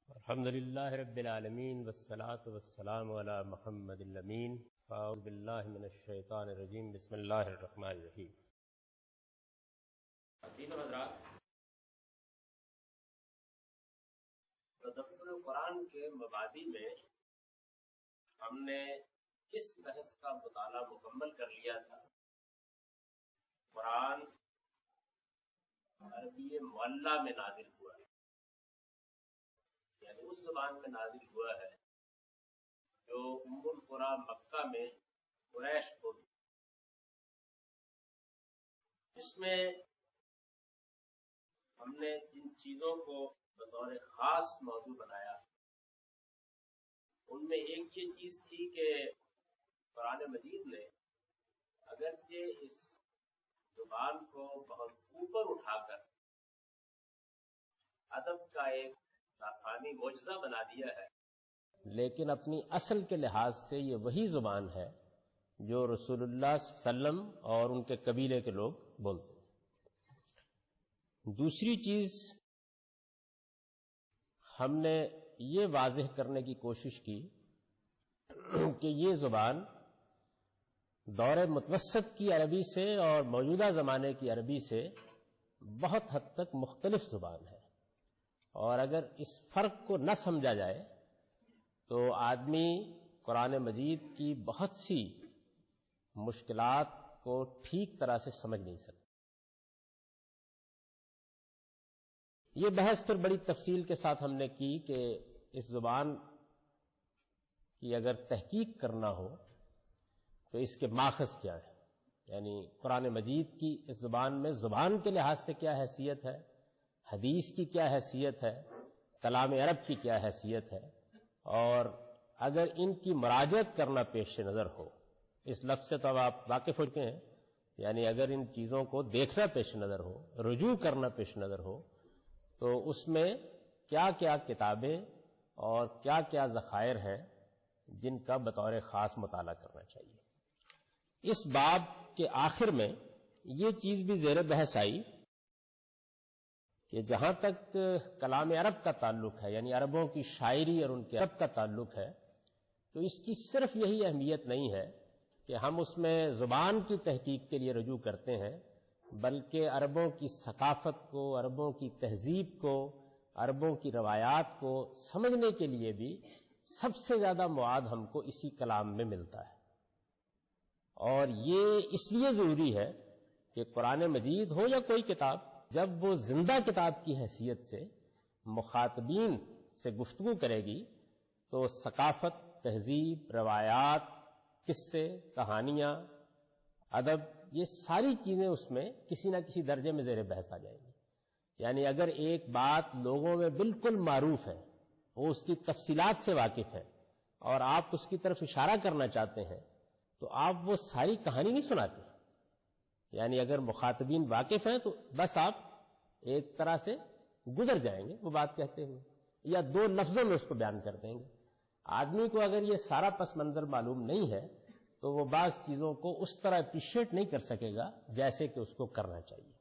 الحمدللہ رب العالمین والصلاة والسلام علی محمد الامین. اعوذ باللہ من الشیطان الرجیم. بسم اللہ الرحمن الرحیم. عزیز حضرات، تدبر قرآن کے مبادی میں ہم نے اس بحث کا مطالعہ مکمل کر لیا تھا. قرآن عربی معلیٰ میں نازل ہوا ہے، یعنی اس زبان میں نازل ہوا ہے جو ام القری مکہ میں قریش بولی. اس میں ہم نے جن چیزوں کو بطور خاص موضوع بنایا ان میں ایک یہ چیز تھی کہ قرآن مجید نے اگرچہ اس زبان کو بہت اوپر اٹھا کر ادب کا ایک لافانی معجزہ بنا دیا ہے، لیکن اپنی اصل کے لحاظ سے یہ وہی زبان ہے جو رسول اللہ صلی اللہ علیہ وسلم اور ان کے قبیلے کے لوگ بولتے تھے. دوسری چیز ہم نے یہ واضح کرنے کی کوشش کی کہ یہ زبان دور متوسط کی عربی سے اور موجودہ زمانے کی عربی سے بہت حد تک مختلف زبان ہے، اور اگر اس فرق کو نہ سمجھا جائے تو آدمی قرآن مجید کی بہت سی مشکلات کو ٹھیک طرح سے سمجھ نہیں سکتا. یہ بحث پھر بڑی تفصیل کے ساتھ ہم نے کی کہ اس زبان کی اگر تحقیق کرنا ہو تو اس کے ماخذ کیا ہے، یعنی قرآن مجید کی اس زبان میں زبان کے لحاظ سے کیا حیثیت ہے، حدیث کی کیا حیثیت ہے، کلام عرب کی کیا حیثیت ہے، اور اگر ان کی مراجعت کرنا پیش نظر ہو. اس لفظ سے تو اب آپ واقف ہو چکے ہیں، یعنی اگر ان چیزوں کو دیکھنا پیش نظر ہو، رجوع کرنا پیش نظر ہو، تو اس میں کیا کیا کتابیں اور کیا کیا ذخائر ہیں جن کا بطور خاص مطالعہ کرنا چاہیے. اس باب کے آخر میں یہ چیز بھی زیر بحث آئی کہ جہاں تک کلام عرب کا تعلق ہے، یعنی عربوں کی شاعری اور ان کے ادب کا تعلق ہے، تو اس کی صرف یہی اہمیت نہیں ہے کہ ہم اس میں زبان کی تحقیق کے لیے رجوع کرتے ہیں، بلکہ عربوں کی ثقافت کو، عربوں کی تہذیب کو، عربوں کی روایات کو سمجھنے کے لیے بھی سب سے زیادہ مواد ہم کو اسی کلام میں ملتا ہے. اور یہ اس لیے ضروری ہے کہ قرآن مجید ہو یا کوئی کتاب، جب وہ زندہ کتاب کی حیثیت سے مخاطبین سے گفتگو کرے گی تو ثقافت، تہذیب، روایات، قصے، کہانیاں، ادب، یہ ساری چیزیں اس میں کسی نہ کسی درجے میں زیر بحث آ جائیں گی. یعنی اگر ایک بات لوگوں میں بالکل معروف ہے، وہ اس کی تفصیلات سے واقف ہے، اور آپ اس کی طرف اشارہ کرنا چاہتے ہیں تو آپ وہ ساری کہانی نہیں سناتے. یعنی اگر مخاطبین واقف ہیں تو بس آپ ایک طرح سے گزر جائیں گے وہ بات کہتے ہوئے، یا دو لفظوں میں اس کو بیان کر دیں گے. آدمی کو اگر یہ سارا پس منظر معلوم نہیں ہے تو وہ بعض چیزوں کو اس طرح اپریشیٹ نہیں کر سکے گا جیسے کہ اس کو کرنا چاہیے.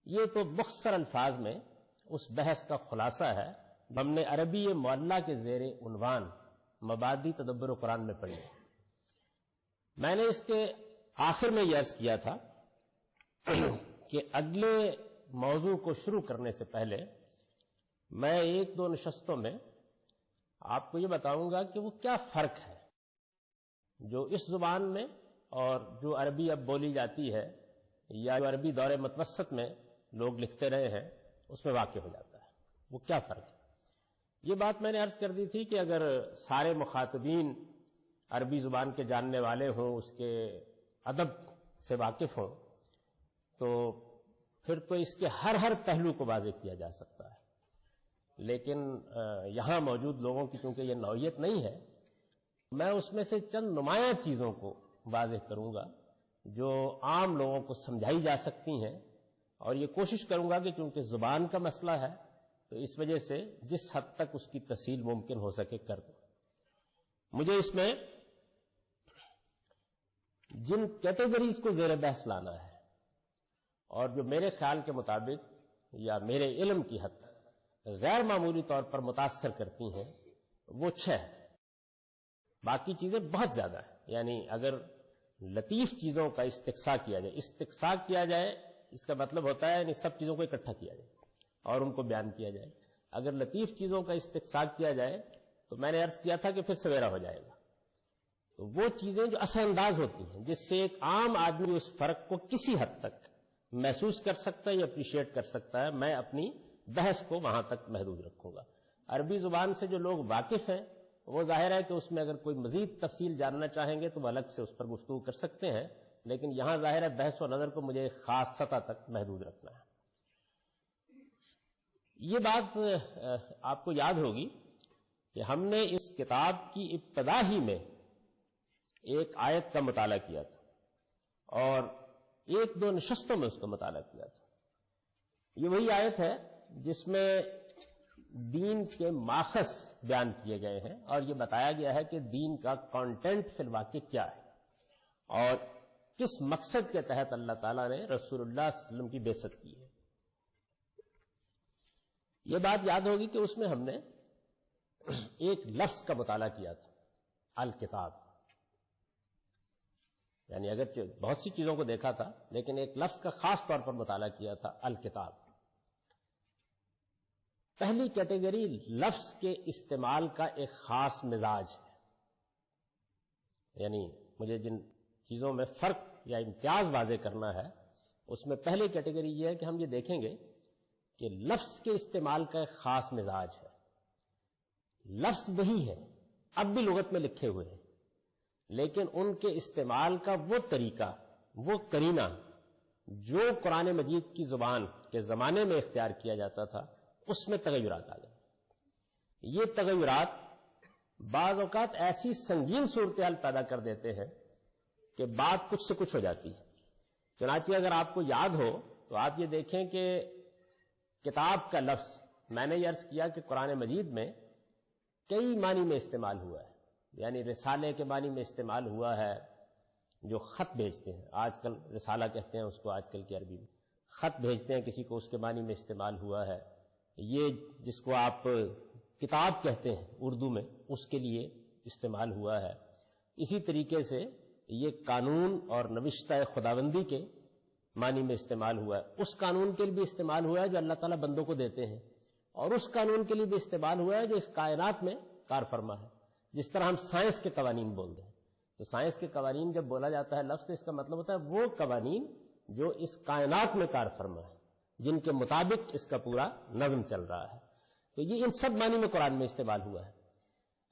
یہ تو مختصر الفاظ میں اس بحث کا خلاصہ ہے ہم نے عربی معلیٰ کے زیر عنوان مبادی تدبر قرآن میں پڑھی. میں نے اس کے آخر میں یہ عرض کیا تھا کہ اگلے موضوع کو شروع کرنے سے پہلے میں ایک دو نشستوں میں آپ کو یہ بتاؤں گا کہ وہ کیا فرق ہے جو اس زبان میں اور جو عربی اب بولی جاتی ہے یا جو عربی دور متوسط میں لوگ لکھتے رہے ہیں اس میں واقع ہو جاتا ہے. وہ کیا فرق ہے؟ یہ بات میں نے عرض کر دی تھی کہ اگر سارے مخاطبین عربی زبان کے جاننے والے ہوں، اس کے ادب سے واقف ہوں، تو پھر تو اس کے ہر پہلو کو واضح کیا جا سکتا ہے. لیکن یہاں موجود لوگوں کی چونکہ یہ نوعیت نہیں ہے، میں اس میں سے چند نمایاں چیزوں کو واضح کروں گا جو عام لوگوں کو سمجھائی جا سکتی ہیں، اور یہ کوشش کروں گا کہ چونکہ زبان کا مسئلہ ہے تو اس وجہ سے جس حد تک اس کی تفصیل ممکن ہو سکے کر دوں. مجھے اس میں جن کیٹیگریز کو زیر بحث لانا ہے اور جو میرے خیال کے مطابق یا میرے علم کی حد تک غیر معمولی طور پر متاثر کرتی ہیں وہ 6 ہیں. باقی چیزیں بہت زیادہ ہیں. یعنی اگر لطیف چیزوں کا استقصاء کیا جائے اس کا مطلب ہوتا ہے یعنی سب چیزوں کو اکٹھا کیا جائے اور ان کو بیان کیا جائے. اگر لطیف چیزوں کا استقصاء کیا جائے تو میں نے عرض کیا تھا کہ پھر سویرا ہو جائے گا. تو وہ چیزیں جو اثر انداز ہوتی ہیں جس سے ایک عام آدمی اس فرق کو کسی حد تک محسوس کر سکتا ہے یا اپریشیٹ کر سکتا ہے، میں اپنی بحث کو وہاں تک محدود رکھوں گا. عربی زبان سے جو لوگ واقف ہیں وہ ظاہر ہے کہ اس میں اگر کوئی مزید تفصیل جاننا چاہیں گے تو وہ الگ سے اس پر گفتگو کر سکتے ہیں، لیکن یہاں ظاہر ہے بحث و نظر کو مجھے ایک خاص سطح تک محدود رکھنا ہے. یہ بات آپ کو یاد ہوگی کہ ہم نے اس کتاب کی ابتدا ہی میں ایک آیت کا مطالعہ کیا تھا اور 1-2 نشستوں میں اس کا مطالعہ کیا تھا. یہ وہی آیت ہے جس میں دین کے ماخذ بیان کیے گئے ہیں اور یہ بتایا گیا ہے کہ دین کا کانٹینٹ فی الواقع کیا ہے اور کس مقصد کے تحت اللہ تعالیٰ نے رسول اللہ صلی اللہ علیہ وسلم کی بعثت کی ہے. یہ بات یاد ہوگی کہ اس میں ہم نے ایک لفظ کا مطالعہ کیا تھا، الکتاب. یعنی اگرچہ بہت سی چیزوں کو دیکھا تھا لیکن ایک لفظ کا خاص طور پر مطالعہ کیا تھا، الکتاب. پہلی کیٹیگری لفظ کے استعمال کا ایک خاص مزاج ہے. یعنی مجھے جن چیزوں میں فرق یا امتیاز واضح کرنا ہے اس میں پہلی کیٹیگری یہ ہے کہ ہم یہ دیکھیں گے کہ لفظ کے استعمال کا ایک خاص مزاج ہے. لفظ وہی ہے، اب بھی لغت میں لکھے ہوئے ہیں، لیکن ان کے استعمال کا وہ طریقہ، وہ قرینہ جو قرآن مجید کی زبان کے زمانے میں اختیار کیا جاتا تھا اس میں تغیرات آ گئے. یہ تغیرات بعض اوقات ایسی سنگین صورتحال پیدا کر دیتے ہیں کہ بات کچھ سے کچھ ہو جاتی ہے. چنانچہ اگر آپ کو یاد ہو تو آپ یہ دیکھیں کہ کتاب کا لفظ میں نے یہ عرض کیا کہ قرآن مجید میں کئی معنی میں استعمال ہوا ہے. یعنی رسالے کے معنی میں استعمال ہوا ہے، جو خط بھیجتے ہیں، آج کل رسالہ کہتے ہیں اس کو، آج کل کی عربی میں خط بھیجتے ہیں کسی کو، اس کے معنی میں استعمال ہوا ہے. یہ جس کو آپ کتاب کہتے ہیں اردو میں، اس کے لیے استعمال ہوا ہے. اسی طریقے سے یہ قانون اور نوشتہ خداوندی کے معنی میں استعمال ہوا ہے. اس قانون کے لیے بھی استعمال ہوا ہے جو اللہ تعالیٰ بندوں کو دیتے ہیں، اور اس قانون کے لیے بھی استعمال ہوا ہے جو اس کائنات میں کار فرما ہے. جس طرح ہم سائنس کے قوانین بولتے ہیں تو سائنس کے قوانین جب بولا جاتا ہے لفظ تو اس کا مطلب ہوتا ہے وہ قوانین جو اس کائنات میں کار فرما ہے، جن کے مطابق اس کا پورا نظم چل رہا ہے. تو یہ ان سب معنی میں قرآن میں استعمال ہوا ہے.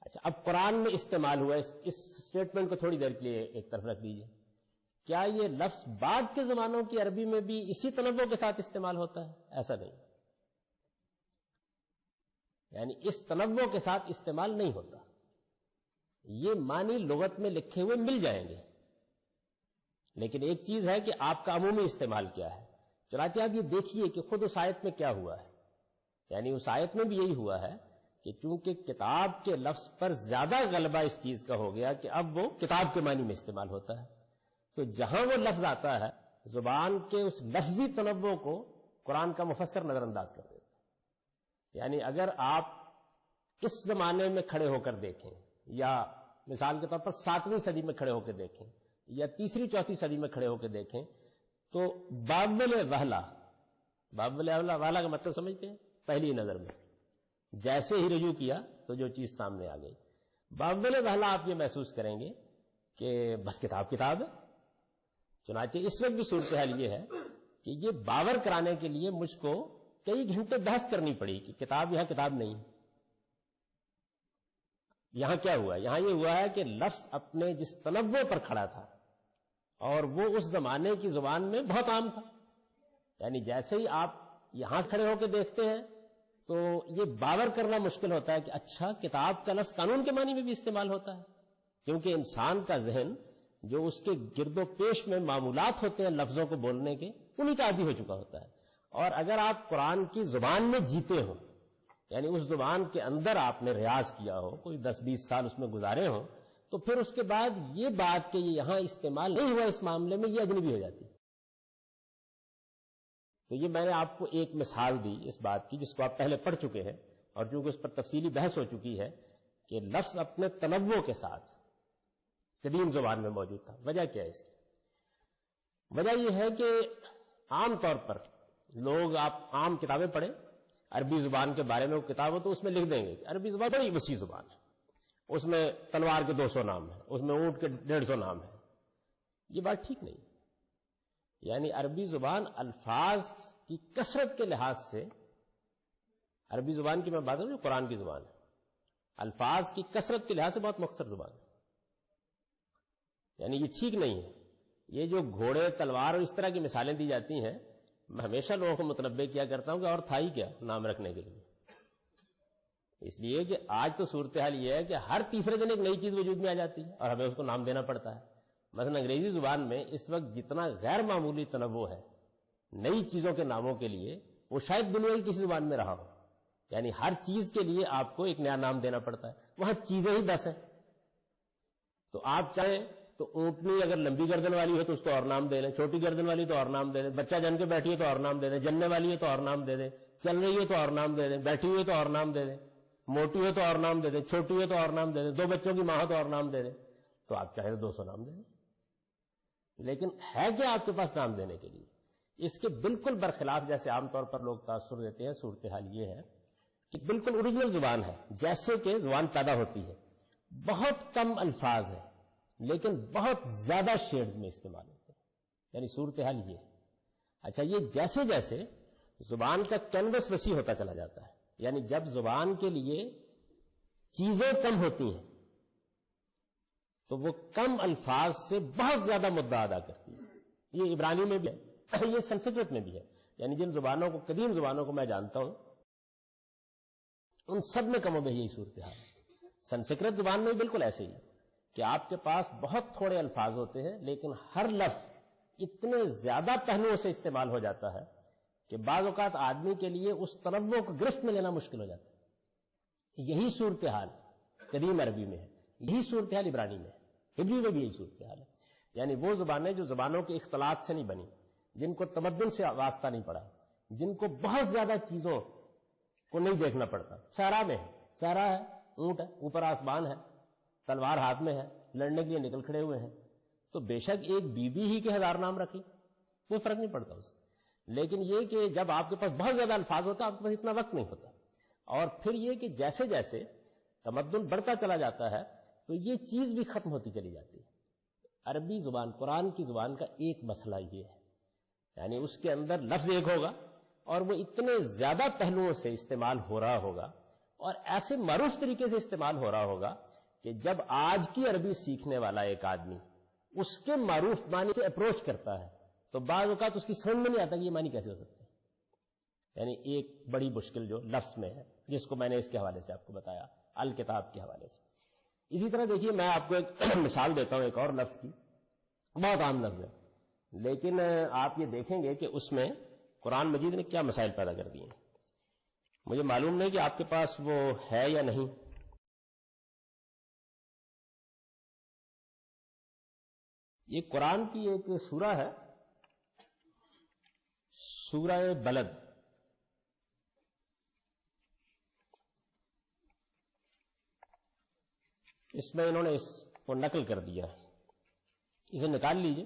اچھا، اب قرآن میں استعمال ہوا ہے، اس اسٹیٹمنٹ کو تھوڑی دیر کے لیے ایک طرف رکھ دیجئے. کیا یہ لفظ بعد کے زمانوں کی عربی میں بھی اسی تنوع کے ساتھ استعمال ہوتا ہے؟ ایسا نہیں. یعنی اس تنوع کے ساتھ استعمال نہیں ہوتا. یہ معنی لغت میں لکھے ہوئے مل جائیں گے، لیکن ایک چیز ہے کہ آپ کا عمومی استعمال کیا ہے. چنانچہ آپ یہ دیکھیے کہ خود اس آیت میں کیا ہوا ہے. یعنی اس آیت میں بھی یہی ہوا ہے کہ چونکہ کتاب کے لفظ پر زیادہ غلبہ اس چیز کا ہو گیا کہ اب وہ کتاب کے معنی میں استعمال ہوتا ہے، تو جہاں وہ لفظ آتا ہے زبان کے اس لفظی تنوع کو قرآن کا مفسر نظر انداز کر دیتا ہے. یعنی اگر آپ اس زمانے میں کھڑے ہو کر دیکھیں، یا مثال کے طور پر 7ویں صدی میں کھڑے ہو کے دیکھیں، یا 3ری-4تھی صدی میں کھڑے ہو کے دیکھیں، تو بابل وحلا کا مطلب سمجھتے ہیں؟ پہلی نظر میں جیسے ہی رجوع کیا تو جو چیز سامنے آ گئی، بابل وحلا آپ یہ محسوس کریں گے کہ بس کتاب ہے. چنانچہ اس وقت بھی صورتحال یہ ہے کہ یہ باور کرانے کے لیے مجھ کو کئی گھنٹے بحث کرنی پڑی کہ کتاب یہاں کتاب نہیں. یہاں کیا ہوا؟ یہاں یہ ہوا ہے کہ لفظ اپنے جس تنوع پر کھڑا تھا اور وہ اس زمانے کی زبان میں بہت عام تھا. یعنی جیسے ہی آپ یہاں سے کھڑے ہو کے دیکھتے ہیں تو یہ باور کرنا مشکل ہوتا ہے کہ اچھا کتاب کا لفظ قانون کے معنی میں بھی استعمال ہوتا ہے، کیونکہ انسان کا ذہن جو اس کے گرد و پیش میں معمولات ہوتے ہیں لفظوں کو بولنے کے، انہی کا عادی ہو چکا ہوتا ہے. اور اگر آپ قرآن کی زبان میں جیتے ہو، یعنی اس زبان کے اندر آپ نے ریاض کیا ہو، کوئی 10-20 سال اس میں گزارے ہوں، تو پھر اس کے بعد یہ بات کہ یہ یہاں استعمال نہیں ہوا اس معاملے میں، یہ اجنبی ہو جاتی. تو یہ میں نے آپ کو ایک مثال دی اس بات کی جس کو آپ پہلے پڑھ چکے ہیں، اور چونکہ اس پر تفصیلی بحث ہو چکی ہے کہ لفظ اپنے تنوع کے ساتھ قدیم زبان میں موجود تھا۔ وجہ کیا ہے اس کی؟ وجہ یہ ہے کہ عام طور پر لوگ، آپ عام کتابیں پڑھیں عربی زبان کے بارے میں، وہ کتاب ہو تو اس میں لکھ دیں گے کہ عربی زبان بڑی وسیع زبان ہے، اس میں تلوار کے 200 نام ہیں، اس میں اونٹ کے 150 نام ہیں۔ یہ بات ٹھیک نہیں۔ یعنی عربی زبان الفاظ کی کثرت کے لحاظ سے، عربی زبان کی میں بات کروں جو قرآن کی زبان ہے، الفاظ کی کثرت کے لحاظ سے بہت مختصر زبان ہے۔ یعنی یہ ٹھیک نہیں ہے۔ یہ جو گھوڑے، تلوار اور اس طرح کی مثالیں دی جاتی ہیں، میں ہمیشہ لوگوں کو متنبہ کیا کرتا ہوں کہ اور تھا ہی کیا نام رکھنے کے لیے؟ اس لیے کہ آج تو صورتحال یہ ہے کہ ہر تیسرے دن ایک نئی چیز وجود میں آ جاتی ہے اور ہمیں اس کو نام دینا پڑتا ہے۔ مثلا انگریزی زبان میں اس وقت جتنا غیر معمولی تنوع ہے نئی چیزوں کے ناموں کے لیے، وہ شاید دنیا کی کسی زبان میں رہا ہو۔ یعنی ہر چیز کے لیے آپ کو ایک نیا نام دینا پڑتا ہے، وہاں چیزیں ہی 10 ہیں۔ تو آپ چاہیں تو اونٹنی اگر لمبی گردن والی ہے تو اس کو اور نام دے لیں، چھوٹی گردن والی تو اور نام دے دیں، بچہ جن کے بیٹھی ہے تو اور نام دے دیں، جننے والی ہے تو اور نام دے دیں، چل رہی ہے تو اور نام دے دیں، بیٹھی ہوئی ہے تو اور نام دے دیں، موٹی ہے تو اور نام دے دیں، چھوٹی ہے تو اور نام دے دیں، 2 بچوں کی ماں تو اور نام دے دیں۔ تو آپ چاہیں تو 200 نام دے دیں، لیکن ہے کیا آپ کے پاس نام دینے کے لیے؟ اس کے بالکل برخلاف جیسے عام طور پر لوگ تاثر دیتے ہیں، صورتحال یہ ہے کہ بالکل اوریجنل زبان ہے، جیسے کہ زبان پیدا ہوتی ہے، بہت کم الفاظ ہیں لیکن بہت زیادہ شیڈز میں استعمال ہوتے ہیں۔ یعنی صورتحال یہ ہے۔ اچھا، یہ جیسے جیسے زبان کا کینوس وسیع ہوتا چلا جاتا ہے، یعنی جب زبان کے لیے چیزیں کم ہوتی ہیں تو وہ کم الفاظ سے بہت زیادہ مدعا ادا کرتی ہے۔ یہ عبرانی میں بھی ہے، یہ سنسکرت میں بھی ہے۔ یعنی جن زبانوں کو، قدیم زبانوں کو میں جانتا ہوں، ان سب میں کم و بیش یہی صورتحال ہے۔ سنسکرت زبان میں بالکل ایسے ہی ہے کہ آپ کے پاس بہت تھوڑے الفاظ ہوتے ہیں لیکن ہر لفظ اتنے زیادہ پہلوؤں سے استعمال ہو جاتا ہے کہ بعض اوقات آدمی کے لیے اس تنوع کو گرفت میں لینا مشکل ہو جاتا ہے۔ یہی صورتحال قدیم عربی میں ہے، یہی صورتحال عبرانی میں ہے، ہبری میں بھی یہی صورتحال ہے۔ یعنی وہ زبانیں جو زبانوں کے اختلاط سے نہیں بنی، جن کو تمدن سے واسطہ نہیں پڑا، جن کو بہت زیادہ چیزوں کو نہیں دیکھنا پڑتا، صحرا میں ہے، صحرا ہے، اونٹ ہے، اوپر آسمان ہے، تلوار ہاتھ میں ہے، لڑنے کے لیے نکل کھڑے ہوئے ہیں، تو بے شک ایک بی بی ہی کے 1000 نام رکھ لیں، کوئی فرق نہیں پڑتا اس سے۔ لیکن یہ کہ جب آپ کے پاس بہت زیادہ الفاظ ہوتا ہے، آپ کے پاس اتنا وقت نہیں ہوتا۔ اور پھر یہ کہ جیسے جیسے تمدن بڑھتا چلا جاتا ہے تو یہ چیز بھی ختم ہوتی چلی جاتی ہے۔ عربی زبان، قرآن کی زبان کا ایک مسئلہ یہ ہے، یعنی اس کے اندر لفظ ایک ہوگا اور وہ اتنے زیادہ پہلوؤں سے استعمال ہو رہا ہوگا اور ایسے معروف طریقے سے استعمال ہو رہا ہوگا کہ جب آج کی عربی سیکھنے والا ایک آدمی اس کے معروف معنی سے اپروچ کرتا ہے تو بعض اوقات اس کی سمجھ میں نہیں آتا کہ یہ معنی کیسے ہو سکتے ہیں۔ یعنی ایک بڑی مشکل جو لفظ میں ہے، جس کو میں نے اس کے حوالے سے آپ کو بتایا، الکتاب کے حوالے سے۔ اسی طرح دیکھیے، میں آپ کو ایک مثال دیتا ہوں ایک اور لفظ کی، بہت عام لفظ ہے لیکن آپ یہ دیکھیں گے کہ اس میں قرآن مجید نے کیا مسائل پیدا کر دیے ہیں۔ مجھے معلوم نہیں کہ آپ کے پاس وہ ہے یا نہیں۔ یہ قرآن کی ایک سورہ ہے، سورہ بلد۔ اس میں انہوں نے اس کو نقل کر دیا، اسے نکال لیجئے۔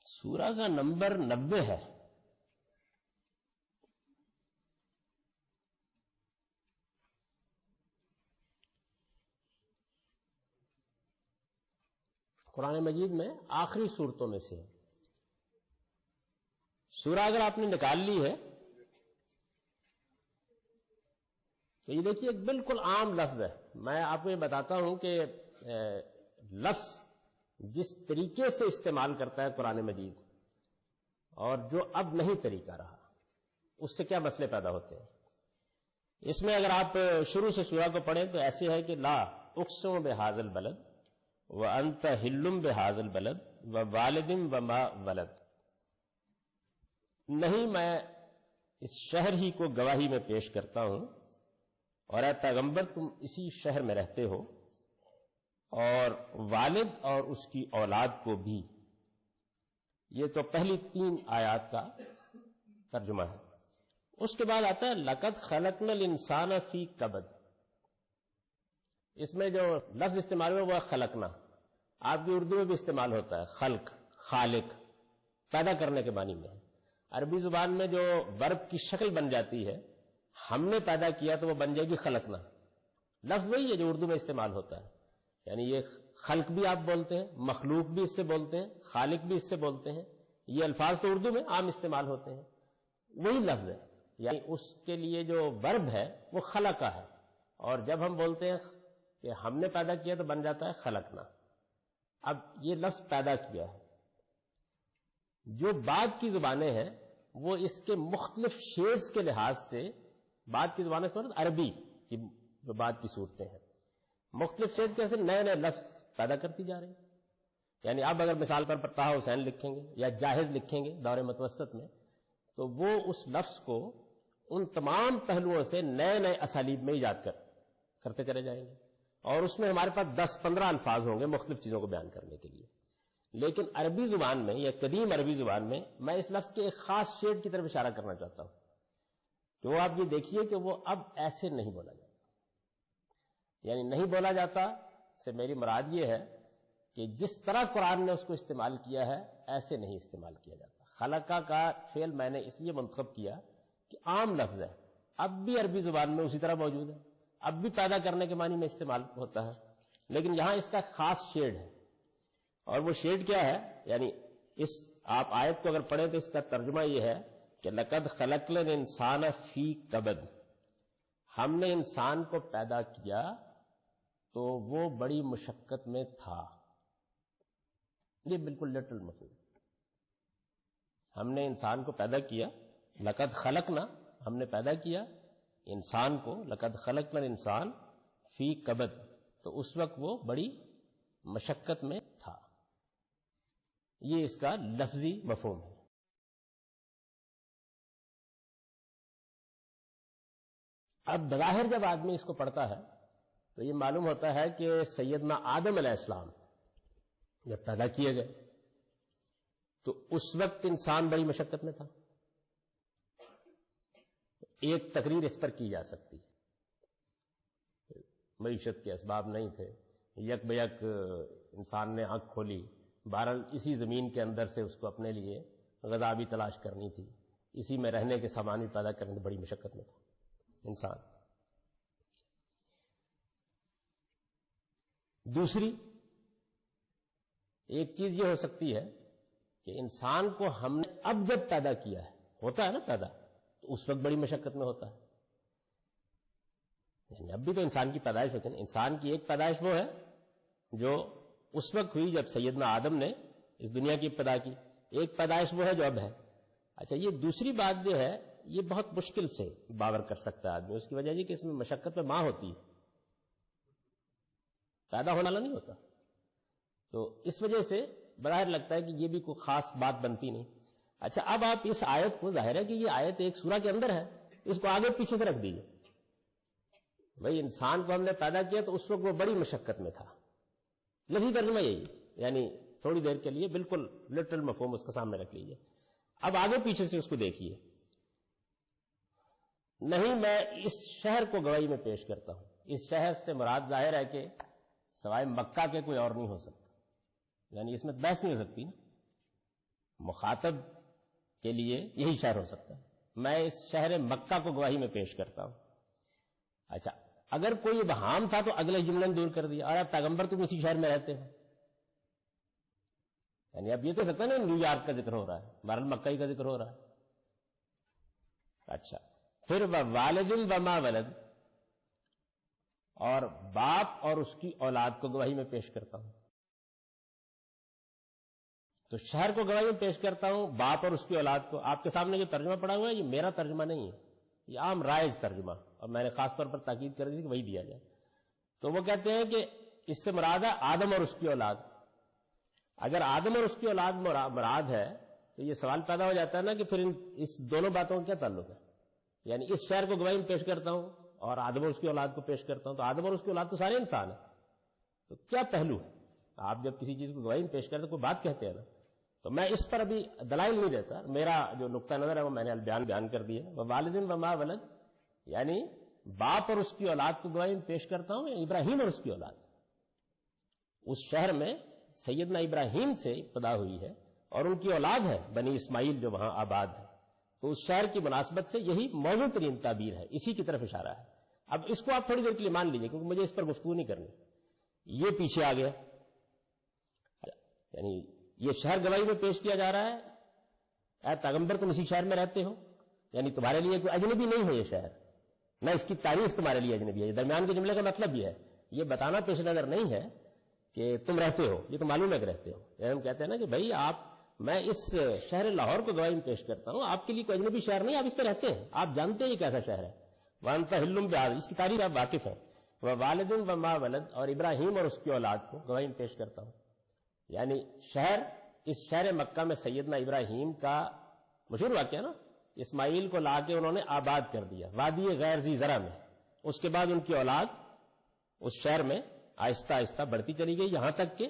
سورہ کا نمبر 90 ہے۔ قرآن مجید میں آخری صورتوں میں سے سورہ اگر آپ نے نکال لی ہے تو یہ دیکھیے ایک بالکل عام لفظ ہے۔ میں آپ کو یہ بتاتا ہوں کہ لفظ جس طریقے سے استعمال کرتا ہے قرآن مجید اور جو اب نہیں طریقہ رہا، اس سے کیا مسئلے پیدا ہوتے ہیں۔ اس میں اگر آپ شروع سے سورہ کو پڑھیں تو ایسے ہے کہ لا اقسم بہذا البلد وانت حل بہذا البلد ووالد وما ولد، نہیں میں اس شہر ہی کو گواہی میں پیش کرتا ہوں اور اے پیغمبر تم اسی شہر میں رہتے ہو اور والد اور اس کی اولاد کو بھی. یہ تو پہلی 3 آیات کا ترجمہ ہے. اس کے بعد آتا ہے لقد خلقنا الانسان فی کبد. اس میں جو لفظ استعمال ہوا وہ ہے خلقنا. آپ کی اردو میں بھی استعمال ہوتا ہے خلق، خالق، پیدا کرنے کے معنی میں. عربی زبان میں جو ورب کی شکل بن جاتی ہے، ہم نے پیدا کیا تو وہ بن جائے گی خلقنا. لفظ وہی ہے جو اردو میں استعمال ہوتا ہے. یعنی یہ خلق بھی آپ بولتے ہیں، مخلوق بھی اس سے بولتے ہیں، خالق بھی اس سے بولتے ہیں. یہ الفاظ تو اردو میں عام استعمال ہوتے ہیں. وہی لفظ ہے. یعنی اس کے لیے جو ورب ہے وہ خلقہ ہے. اور جب ہم بولتے ہیں کہ ہم نے پیدا کیا تو بن جاتا ہے خلقنا. اب یہ لفظ پیدا کیا ہے. جو بعد کی زبانیں ہیں وہ اس کے مختلف شیڈز کے لحاظ سے، بعد کی زبانیں سے عربی کی جو بعد کی صورتیں ہیں، مختلف شیڈز کیسے نئے نئے لفظ پیدا کرتی جا رہی ہیں. یعنی آپ اگر مثال پر طه حسین لکھیں گے یا جاہز لکھیں گے دور متوسط میں، تو وہ اس لفظ کو ان تمام پہلوؤں سے نئے نئے اسالیب میں ایجاد کرتے چلے جائیں گے. اور اس میں ہمارے پاس 10-15 الفاظ ہوں گے مختلف چیزوں کو بیان کرنے کے لیے. لیکن عربی زبان میں یا قدیم عربی زبان میں اس لفظ کے ایک خاص شیڈ کی طرف اشارہ کرنا چاہتا ہوں کہ وہ آپ یہ دیکھیے کہ وہ اب ایسے نہیں بولا جاتا. یعنی نہیں بولا جاتا سے میری مراد یہ ہے کہ جس طرح قرآن نے اس کو استعمال کیا ہے ایسے نہیں استعمال کیا جاتا. خلقہ کا فعل میں نے اس لیے منتخب کیا کہ عام لفظ ہے، اب بھی عربی زبان میں اسی طرح موجود ہے، اب بھی پیدا کرنے کے معنی میں استعمال ہوتا ہے. لیکن یہاں اس کا خاص شیڈ ہے. اور وہ شیڈ کیا ہے؟ یعنی اس آپ آیت کو اگر پڑھیں تو اس کا ترجمہ یہ ہے کہ لقد خلقنا الانسان فی کبد. ہم نے انسان کو پیدا کیا تو وہ بڑی مشقت میں تھا. یہ بالکل لٹرل مفہوم. ہم نے انسان کو پیدا کیا، لقد خلقنا، ہم نے پیدا کیا انسان کو، لقد خلقنا الانسان فی کبد، تو اس وقت وہ بڑی مشقت میں تھا. یہ اس کا لفظی مفہوم ہے. اب بظاہر جب آدمی اس کو پڑھتا ہے تو یہ معلوم ہوتا ہے کہ سیدنا آدم علیہ السلام جب پیدا کیے گئے تو اس وقت انسان بڑی مشقت میں تھا. ایک تقریر اس پر کی جا سکتی ہے، معیشت کے اسباب نہیں تھے، یک بیک انسان نے آنکھ کھولی، بہرحال اسی زمین کے اندر سے اس کو اپنے لیے غذا بھی تلاش کرنی تھی، اسی میں رہنے کے سامان بھی پیدا کرنے، بڑی مشقت میں تھا انسان. دوسری ایک چیز یہ ہو سکتی ہے کہ انسان کو ہم نے اب جب پیدا کیا ہے، ہوتا ہے نا پیدا، تو اس وقت بڑی مشقت میں ہوتا ہے. یعنی اب بھی تو انسان کی پیدائش ہوتی ہے. انسان کی ایک پیدائش وہ ہے جو اس وقت ہوئی جب سیدنا آدم نے اس دنیا کی ابتدا کی، ایک پیدائش وہ ہے جو اب ہے. اچھا، یہ دوسری بات جو ہے یہ بہت مشکل سے باور کر سکتا ہے آدمی. اس کی وجہ یہ کہ اس میں مشقت میں ماں ہوتی ہے، پیدا ہونے والا نہیں ہوتا. تو اس وجہ سے بظاہر لگتا ہے کہ یہ بھی کوئی خاص بات بنتی نہیں. اچھا، اب آپ اس آیت کو، ظاہر ہے کہ یہ آیت ایک سورہ کے اندر ہے، اس کو آگے پیچھے سے رکھ دیجیے. بھائی انسان کو ہم نے پیدا کیا تو اس وقت وہ بڑی مشقت میں تھا. لفظی ترجمہ یہی، یعنی تھوڑی دیر کے لیے بالکل لٹرل مفہوم اس کا سامنے رکھ لیجیے. اب آگے پیچھے سے اس کو دیکھیے. نہیں، میں اس شہر کو گواہی میں پیش کرتا ہوں. اس شہر سے مراد ظاہر ہے کہ سوائے مکہ کے کوئی اور نہیں ہو سکتا. یعنی اس میں بحث نہیں ہو سکتی. مخاطب کے لیے یہی شہر ہو سکتا ہے. میں اس شہر مکہ کو گواہی میں پیش کرتا ہوں. اچھا، اگر کوئی ابہام تھا تو اگلے جملے نے دور کر دیا، اور پیغمبر تم اسی شہر میں رہتے ہو. یعنی اب یہ تو سکتا ہے نا نیو یارک کا ذکر ہو رہا ہے، بہرحال مکہ کا ذکر ہو رہا ہے. اچھا، پھر والد وما ولد، اور باپ اور اس کی اولاد کو گواہی میں پیش کرتا ہوں. تو شہر کو گواہی میں پیش کرتا ہوں، باپ اور اس کی اولاد کو. آپ کے سامنے جو ترجمہ پڑا ہوا ہے یہ میرا ترجمہ نہیں ہے، یہ عام رائج ترجمہ، اور میں نے خاص طور پر تاکید کر دی کہ وہی دیا جائے. تو وہ کہتے ہیں کہ اس سے مراد ہے آدم اور اس کی اولاد. اگر آدم اور اس کی اولاد مراد ہے تو یہ سوال پیدا ہو جاتا ہے نا کہ پھر اس دونوں باتوں کا کیا تعلق ہے. یعنی اس شہر کو گواہی میں پیش کرتا ہوں اور آدم اور اس کی اولاد کو پیش کرتا ہوں، تو آدم اور اس کی اولاد تو سارے انسان ہیں. تو کیا پہلو ہے؟ آپ جب کسی چیز کو گواہی میں پیش کرتے کوئی بات کہتے ہیں نا، تو میں اس پر ابھی دلائل نہیں دیتا، میرا جو نقطہ نظر ہے وہ میں نے بیان کر دیا. والدین وما ولد، یعنی باپ اور اس کی اولاد کو گواہی میں پیش کرتا ہوں، ابراہیم اور اس کی اولاد. اس شہر میں سیدنا ابراہیم سے ابتدا ہوئی ہے اور ان کی اولاد ہے بنی اسماعیل جو وہاں آباد ہے. تو اس شہر کی مناسبت سے یہی موزوں ترین تعبیر ہے، اسی کی طرف اشارہ ہے. اب اس کو آپ تھوڑی دیر کے لیے مان لیجئے کیونکہ مجھے اس پر گفتگو نہیں کرنی. یہ پیچھے آ گیا، یعنی یہ شہر گواہی میں پیش کیا جا رہا ہے، اے پیغمبر تم اسی شہر میں رہتے ہو، یعنی تمہارے لیے کوئی اجنبی نہیں ہے یہ شہر، نہ اس کی تعریف تمہارے لیے اجنبی ہے. درمیان کے جملے کا مطلب یہ ہے، یہ بتانا پیش نظر نہیں ہے کہ تم رہتے ہو، یہ تو معلوم ہے کہ رہتے ہو. یعنی ہم کہتے ہیں نا کہ بھائی میں اس شہر لاہور کو گواہی میں پیش کرتا ہوں، آپ کے لیے کوئی اجنبی شہر نہیں، آپ اس پہ رہتے ہیں، آپ جانتے ہیں یہ کیسا شہر ہے. وانت حلم بہذا، اس کی تعریف آپ واقف ہیں. والدین وما ولد، اور ابراہیم اور اس کی اولاد کو گواہی میں پیش کرتا ہوں. یعنی اس شہر مکہ میں سیدنا ابراہیم کا مشہور واقعہ نا، اسماعیل کو لا کے انہوں نے آباد کر دیا وادی غیر ذی زرع میں. اس کے بعد ان کی اولاد اس شہر میں آہستہ آہستہ بڑھتی چلی گئی، یہاں تک کہ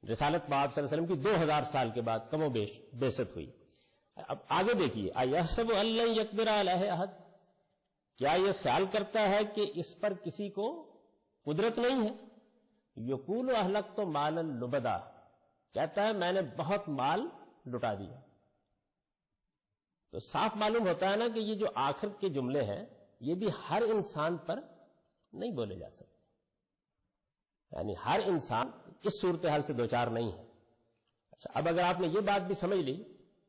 رسالت پاک صلی اللہ علیہ وسلم کی 2000 سال کے بعد کم و بیش بعثت ہوئی. اب آگے دیکھیے، ایحسب ان لن یقدر علیہ احد، کیا یہ خیال کرتا ہے کہ اس پر کسی کو قدرت نہیں ہے. یقول اہلکت مالا لبدا، کہتا ہے میں نے بہت مال لٹا دیا. تو صاف معلوم ہوتا ہے نا کہ یہ جو آخر کے جملے ہیں یہ بھی ہر انسان پر نہیں بولے جا سکتے، یعنی ہر انسان اس صورتحال سے دوچار نہیں ہے. اچھا، اب اگر آپ نے یہ بات بھی سمجھ لی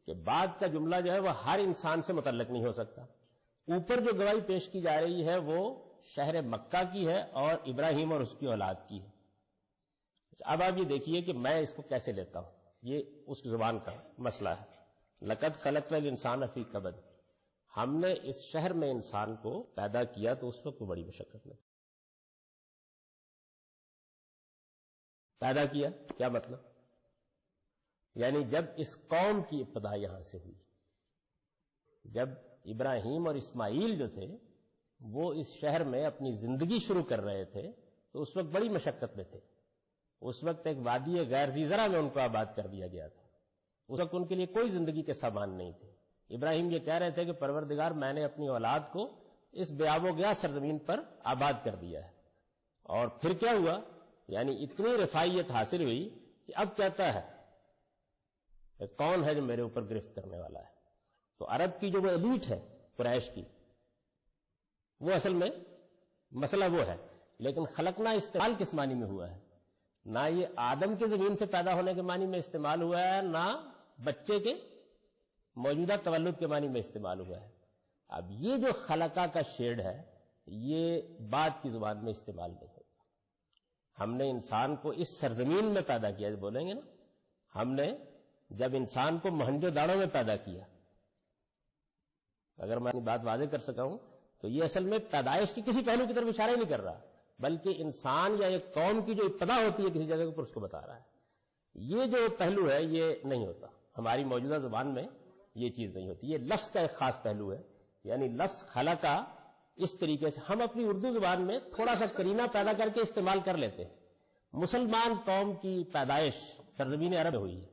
کہ بعد کا جملہ جو ہے وہ ہر انسان سے متعلق نہیں ہو سکتا، اوپر جو گواہی پیش کی جا رہی ہے وہ شہر مکہ کی ہے اور ابراہیم اور اس کی اولاد کی ہے. اچھا، اب آپ یہ دیکھیے کہ میں اس کو کیسے لیتا ہوں، یہ اس زبان کا مسئلہ ہے. لقد خلقنا الانسان فی کبد، ہم نے اس شہر میں انسان کو پیدا کیا تو اس وقت بڑی مشقت میں پیدا کیا. کیا مطلب؟ یعنی جب اس قوم کی ابتدا یہاں سے ہوئی، جب ابراہیم اور اسماعیل جو تھے وہ اس شہر میں اپنی زندگی شروع کر رہے تھے تو اس وقت بڑی مشقت میں تھے. اس وقت ایک وادی غیر ذی زرع میں ان کو آباد کر دیا گیا تھا. اس وقت ان کے لیے کوئی زندگی کے سامان نہیں تھے. ابراہیم یہ کہہ رہے تھے کہ پروردگار میں نے اپنی اولاد کو اس بے آب و گیا سرزمین پر آباد کر دیا ہے. اور پھر کیا ہوا، یعنی اتنی رفاعیت حاصل ہوئی کہ اب کہتا ہے کہ کون ہے جو میرے اوپر گرفت کرنے والا ہے. تو عرب کی جو وہ ایلیٹ ہے قریش کی، وہ اصل میں مسئلہ وہ ہے. لیکن خلقنا استعمال کس معنی میں ہوا ہے؟ نہ یہ آدم کے زمین سے پیدا ہونے کے معنی میں استعمال ہوا ہے، نہ بچے کے موجودہ تولد کے معنی میں استعمال ہوا ہے. اب یہ جو خلقہ کا شیڈ ہے یہ بعد کی زبان میں استعمال نہیں ہوتا. ہم نے انسان کو اس سرزمین میں پیدا کیا، جو بولیں گے نا، ہم نے جب انسان کو مہنجو داڑوں میں پیدا کیا، اگر میں اپنی بات واضح کر سکا ہوں تو یہ اصل میں پیدائش کی کسی پہلو کی طرف اشارہ ہی نہیں کر رہا، بلکہ انسان یا ایک قوم کی جو ابتدا ہوتی ہے کسی جگہ پر اس کو بتا رہا ہے. یہ جو پہلو ہے یہ نہیں ہوتا ہماری موجودہ زبان میں، یہ چیز نہیں ہوتی. یہ لفظ کا ایک خاص پہلو ہے. یعنی لفظ خلقہ اس طریقے سے ہم اپنی اردو زبان میں تھوڑا سا کرینہ پیدا کر کے استعمال کر لیتے ہیں. مسلمان قوم کی پیدائش سرزمین عرب میں ہوئی ہے،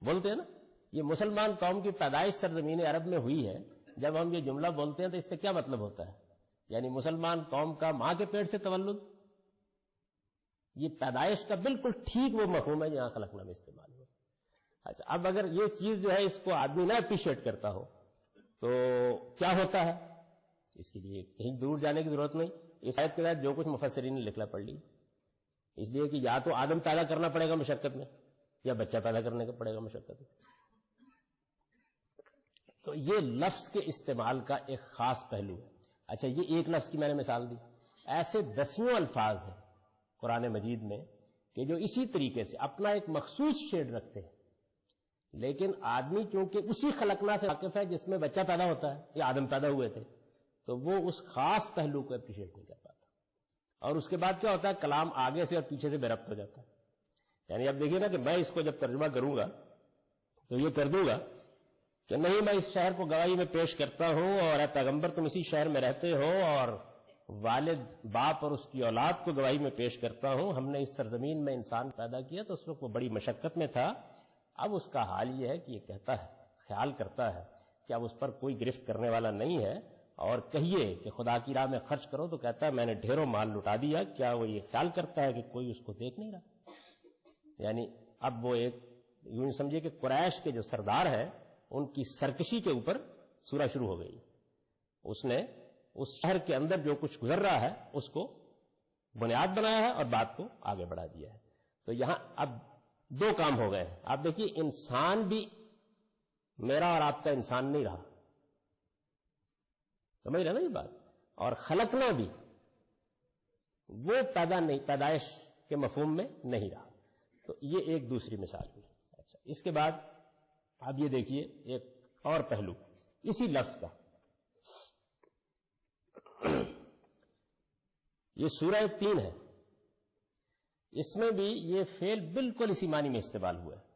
بولتے ہیں نا، یہ مسلمان قوم کی پیدائش سرزمین عرب میں ہوئی ہے. جب ہم یہ جملہ بولتے ہیں تو اس سے کیا مطلب ہوتا ہے؟ یعنی مسلمان قوم کا ماں کے پیٹ سے تولد، یہ پیدائش کا بالکل ٹھیک وہ مفہوم ہے جہاں خلقنا میں استعمال ہوا. اچھا، اب اگر یہ چیز جو ہے اس کو آدمی نہ اپریشیٹ کرتا ہو تو کیا ہوتا ہے؟ اس کے لیے کہیں دور جانے کی ضرورت نہیں. اس آیت کے تحت جو کچھ مفسرین نے لکھنا پڑ لی، اس لیے کہ یا تو آدم پیدا کرنا پڑے گا مشقت میں، یا بچہ پیدا کرنے کا پڑے گا مشقت میں. تو یہ لفظ کے استعمال کا ایک خاص پہلو ہے. اچھا، یہ ایک لفظ کی میں نے مثال دی، ایسے دسیوں الفاظ ہیں قرآن مجید میں کہ جو اسی طریقے سے اپنا ایک مخصوص شیڈ رکھتے ہیں، لیکن آدمی کیونکہ اسی خلقنا سے واقف ہے جس میں بچہ پیدا ہوتا ہے یا آدم پیدا ہوئے تھے، تو وہ اس خاص پہلو کو اپریشیٹ نہیں کر پاتا. اور اس کے بعد کیا ہوتا ہے، کلام آگے سے اور پیچھے سے بے ربط ہو جاتا ہے. یعنی اب دیکھیے نا کہ میں اس کو جب ترجمہ کروں گا تو یہ کر دوں گا کہ نہیں، میں اس شہر کو گواہی میں پیش کرتا ہوں اور اے پیغمبر تم اسی شہر میں رہتے ہو اور والد باپ اور اس کی اولاد کو گواہی میں پیش کرتا ہوں، ہم نے اس سرزمین میں انسان پیدا کیا تو اس وقت وہ بڑی مشقت میں تھا، اب اس کا حال یہ ہے کہ یہ کہتا ہے، خیال کرتا ہے کہ اب اس پر کوئی گرفت کرنے والا نہیں ہے، اور کہیے کہ خدا کی راہ میں خرچ کرو تو کہتا ہے میں نے ڈھیروں مال لٹا دیا، کیا وہ یہ خیال کرتا ہے کہ کوئی اس کو دیکھ نہیں رہا؟ یعنی اب وہ ایک یوں سمجھے کہ قریش کے جو سردار ہیں ان کی سرکشی کے اوپر سورہ شروع ہو گئی. اس نے اس شہر کے اندر جو کچھ گزر رہا ہے اس کو بنیاد بنایا ہے اور بات کو آگے بڑھا دیا ہے. تو یہاں اب دو کام ہو گئے ہیں. آپ دیکھیے انسان بھی میرا اور آپ کا انسان نہیں رہا، سمجھ رہے نا یہ بات، اور خلقنا بھی وہ پیدائش کے مفہوم میں نہیں رہا. تو یہ ایک دوسری مثال ہوئی. اچھا، اس کے بعد اب یہ دیکھیے ایک اور پہلو اسی لفظ کا. یہ سورہ 3 ہے، اس میں بھی یہ فعل بالکل اسی معنی میں استعمال ہوا ہے.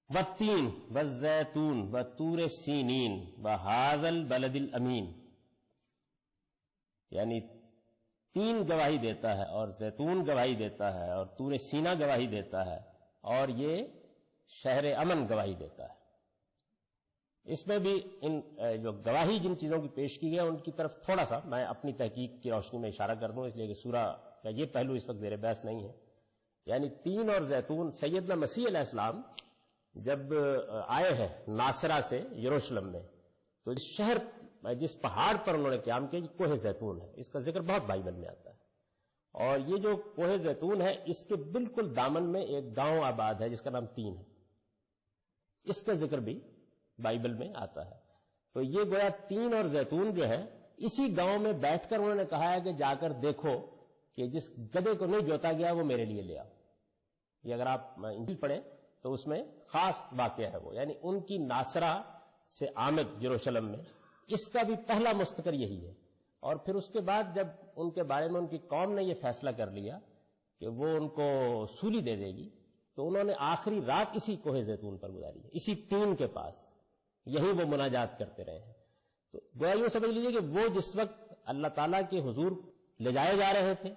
والتین والزیتون وطور سینین وہذا البلد الامین، یعنی تین گواہی دیتا ہے اور زیتون گواہی دیتا ہے اور طور سینا گواہی دیتا ہے اور یہ شہر امن گواہی دیتا ہے. اس میں بھی ان جو گواہی جن چیزوں کی پیش کی گئی ان کی طرف تھوڑا سا میں اپنی تحقیق کی روشنی میں اشارہ کر دوں، اس لیے کہ سورہ کا یہ پہلو اس وقت زیر بحث نہیں ہے. یعنی تین اور زیتون، سیدنا مسیح علیہ السلام جب آئے ہیں ناصرہ سے یروشلم میں تو اس شہر جس پہاڑ پر انہوں نے قیام کیا یہ کوہ زیتون ہے. اس کا ذکر بہت بائبل میں آتا ہے، اور یہ جو کوہ زیتون ہے اس کے بالکل دامن میں ایک گاؤں آباد ہے جس کا نام تین ہے، اس کا ذکر بھی بائبل میں آتا ہے. تو یہ گویا تین اور زیتون جو ہے اسی گاؤں میں بیٹھ کر انہوں نے کہا ہے کہ جا کر دیکھو کہ جس گدھے کو نہیں جوتا گیا وہ میرے لیے لے آؤ. یہ اگر آپ انجیل پڑھیں تو اس میں خاص واقعہ ہے وہ، یعنی ان کی ناصرہ سے آمد یروشلم میں اس کا بھی پہلا مستقر یہی ہے. اور پھر اس کے بعد جب ان کے بارے میں ان کی قوم نے یہ فیصلہ کر لیا کہ وہ ان کو سولی دے دے گی تو انہوں نے آخری رات اسی کوہ زیتون پر گزاری ہے، اسی تین کے پاس، یہی وہ مناجات کرتے رہے ہیں. تو گویا یوں سمجھ لیجیے کہ وہ جس وقت اللہ تعالیٰ کے حضور لے جائے جا رہے تھے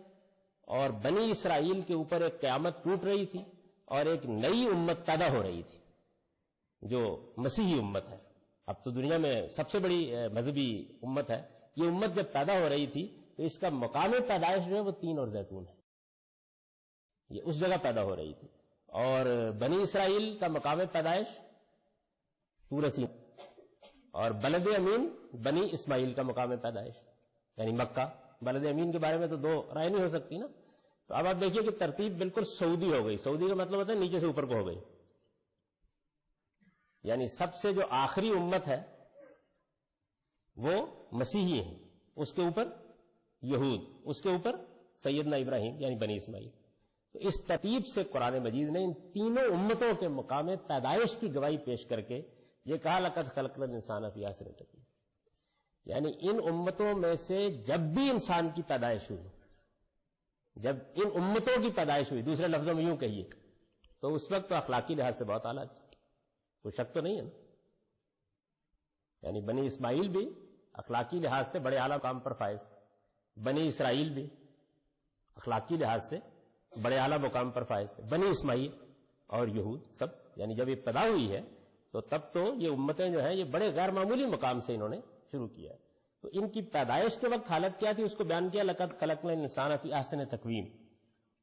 اور بنی اسرائیل کے اوپر ایک قیامت ٹوٹ رہی تھی اور ایک نئی امت پیدا ہو رہی تھی جو مسیحی امت ہے. اب تو دنیا میں سب سے بڑی مذہبی امت ہے. یہ امت جب پیدا ہو رہی تھی تو اس کا مقام پیدائش جو ہے وہ تین اور زیتون ہے، یہ اس جگہ پیدا ہو رہی تھی. اور بنی اسرائیل کا مقام پیدائش طور سینا، اور بلد امین بنی اسماعیل کا مقام پیدائش یعنی مکہ. بلد امین کے بارے میں تو دو رائے نہیں ہو سکتی نا. تو اب آپ دیکھیے کہ ترتیب بالکل سعودی ہو گئی. سعودی کا مطلب ہوتا ہے نیچے سے اوپر کو ہو گئی، یعنی سب سے جو آخری امت ہے وہ مسیحی ہیں، اس کے اوپر یہود، اس کے اوپر سیدنا ابراہیم یعنی بنی اسماعیل. تو اس ترتیب سے قرآن مجید نے ان تینوں امتوں کے مقام پیدائش کی گواہی پیش کر کے یہ کہا لقد خلقنا الانسان فی احسن تقویم، یعنی ان امتوں میں سے جب بھی انسان کی پیدائش ہوئی، جب ان امتوں کی پیدائش ہوئی، دوسرے لفظوں میں یوں کہیے تو اس وقت تو اخلاقی لحاظ سے بہت اعلیٰ، کوئی شک تو نہیں ہے نا. یعنی بنی اسماعیل بھی اخلاقی لحاظ سے بڑے اعلیٰ مقام پر فائز تھے، بنی اسرائیل بھی اخلاقی لحاظ سے بڑے اعلیٰ مقام پر فائز تھے، بنی اسماعیل اور یہود سب. یعنی جب یہ پیدا ہوئی ہے تو تب تو یہ امتیں جو ہیں یہ بڑے غیر معمولی مقام سے انہوں نے شروع کیا ہے. تو ان کی پیدائش کے وقت حالت کیا تھی اس کو بیان کیا لقد خلقنا الانسان فی احسن تقویم.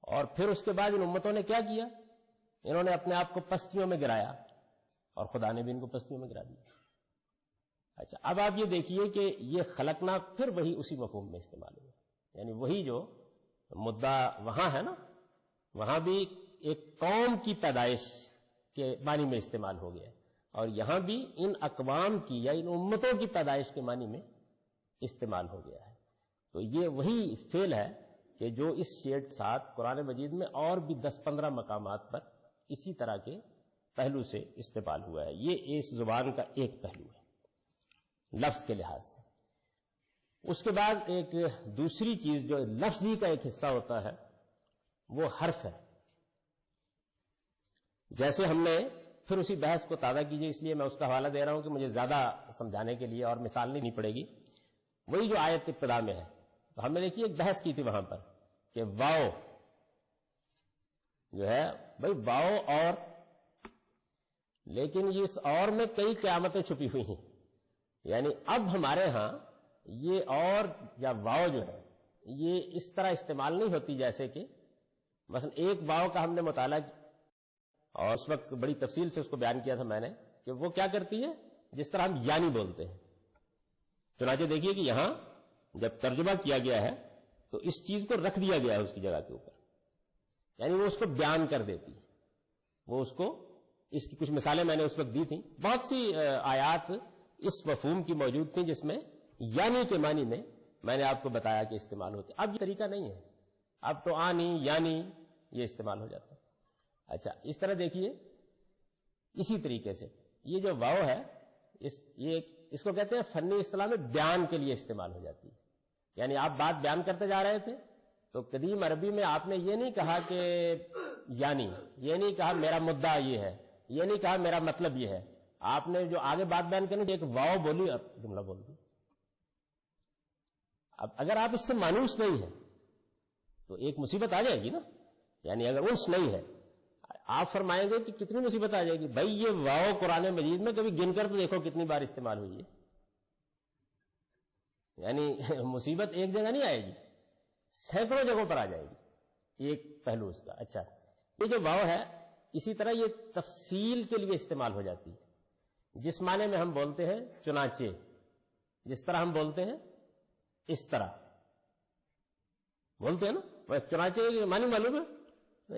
اور پھر اس کے بعد ان امتوں نے کیا کیا، انہوں نے اپنے آپ کو پستیوں میں گرایا اور خدا نے بھی ان کو پستیوں میں گرا دیا. اچھا، اب آپ یہ دیکھیے کہ یہ خلقنا پھر وہی اسی مفہوم میں استعمال ہوا، یعنی وہی جو مدعا وہاں ہے نا وہاں بھی ایک قوم کی پیدائش کے معنی میں استعمال ہو گیا، اور یہاں بھی ان اقوام کی یا ان امتوں کی پیدائش کے معنی میں استعمال ہو گیا ہے. تو یہ وہی فعل ہے کہ جو اس شیٹ ساتھ قرآن مجید میں اور بھی 10-15 مقامات پر اسی طرح کے پہلو سے استعمال ہوا ہے. یہ اس زبان کا ایک پہلو ہے لفظ کے لحاظ سے. اس کے بعد ایک دوسری چیز جو لفظی کا ایک حصہ ہوتا ہے وہ حرف ہے. جیسے ہم نے پھر اسی بحث کو تازہ کیجئے، اس لیے میں اس کا حوالہ دے رہا ہوں کہ مجھے زیادہ سمجھانے کے لیے اور مثال نہیں پڑے گی. وہی جو آیت ابتدا میں ہے. تو ہم نے دیکھی ایک بحث کی تھی وہاں پر کہ واؤ جو ہے بھائی واؤ اور، لیکن اس اور میں کئی قیامتیں چھپی ہوئی ہیں. یعنی اب ہمارے ہاں یہ اور یا واؤ جو ہے یہ اس طرح استعمال نہیں ہوتی جیسے کہ مثلا ایک واؤ کا ہم نے مطالعہ اور اس وقت بڑی تفصیل سے اس کو بیان کیا تھا میں نے کہ وہ کیا کرتی ہے جس طرح ہم یعنی بولتے ہیں. چنانچہ دیکھیے کہ یہاں جب ترجمہ کیا گیا ہے تو اس چیز کو رکھ دیا گیا ہے اس کی جگہ کے اوپر، یعنی وہ اس کو بیان کر دیتی ہے. وہ اس کو، اس کی کچھ مثالیں میں نے اس وقت دی تھیں. بہت سی آیات اس مفہوم کی موجود تھیں جس میں یعنی کے معنی میں نے آپ کو بتایا کہ استعمال ہوتے. اب یہ طریقہ نہیں ہے، اب تو آنی یعنی یہ استعمال ہو جاتا ہے. اچھا اس طرح دیکھیے اسی طریقے سے یہ جو واو ہے اس کو کہتے ہیں فنی اصطلاح میں بیان کے لیے استعمال ہو جاتی ہے. یعنی آپ بات بیان کرتے جا رہے تھے تو قدیم عربی میں آپ نے یہ نہیں کہا کہ یعنی، یہ نہیں کہا میرا مدعا یہ ہے، یہ نہیں کہا میرا مطلب یہ ہے. آپ نے جو آگے بات بیان کرنی ایک واو بولی اور جملہ بول دی. اب اگر آپ اس سے مانوس نہیں ہیں تو ایک مصیبت آ جائے گی نا. یعنی اگر انس نہیں ہے آپ فرمائیں گے کہ کتنی مصیبت آ جائے گی. بھائی یہ واو قرآن مجید میں کبھی گن کر تو دیکھو کتنی بار استعمال ہوئی ہے. یعنی مصیبت ایک جگہ نہیں آئے گی، سینکڑوں جگہوں پر آ جائے گی. ایک پہلو اس کا. اچھا یہ جو واو ہے اسی طرح یہ تفصیل کے لیے استعمال ہو جاتی ہے. جس معنی میں ہم بولتے ہیں چنانچہ، جس طرح ہم بولتے ہیں اس طرح بولتے ہیں نا. چنانچہ معنی معلوم ہے،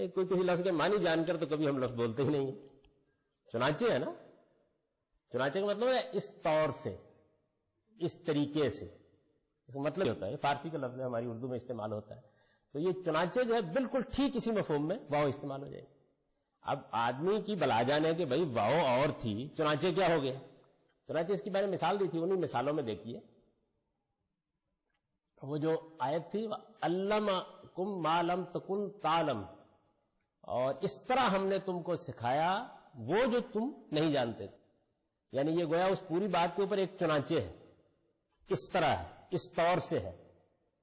کوئی کسی لفظ کے معنی جان کر تو کبھی ہم لفظ بولتے ہی نہیں ہیں. چنانچہ ہے نا، چنانچہ کا مطلب ہے اس طور سے، اس طریقے سے. اس کا مطلب ہوتا ہے، فارسی کا لفظ ہے ہماری اردو میں استعمال ہوتا ہے. تو یہ چنانچہ جو ہے بالکل ٹھیک اسی مفہوم میں واو استعمال ہو جائے گی. اب آدمی کی بلا جانے کہ بھائی واو اور تھی چنانچہ کیا ہو گیا. چنانچہ اس کی میں نے مثال دی تھی، انہی مثالوں میں دیکھیے وہ جو آیت تھی علمکم ما لم تکن تعلم، اور اس طرح ہم نے تم کو سکھایا وہ جو تم نہیں جانتے تھے. یعنی یہ گویا اس پوری بات کے اوپر ایک چنانچہ ہے، اس طرح ہے، اس طور سے ہے،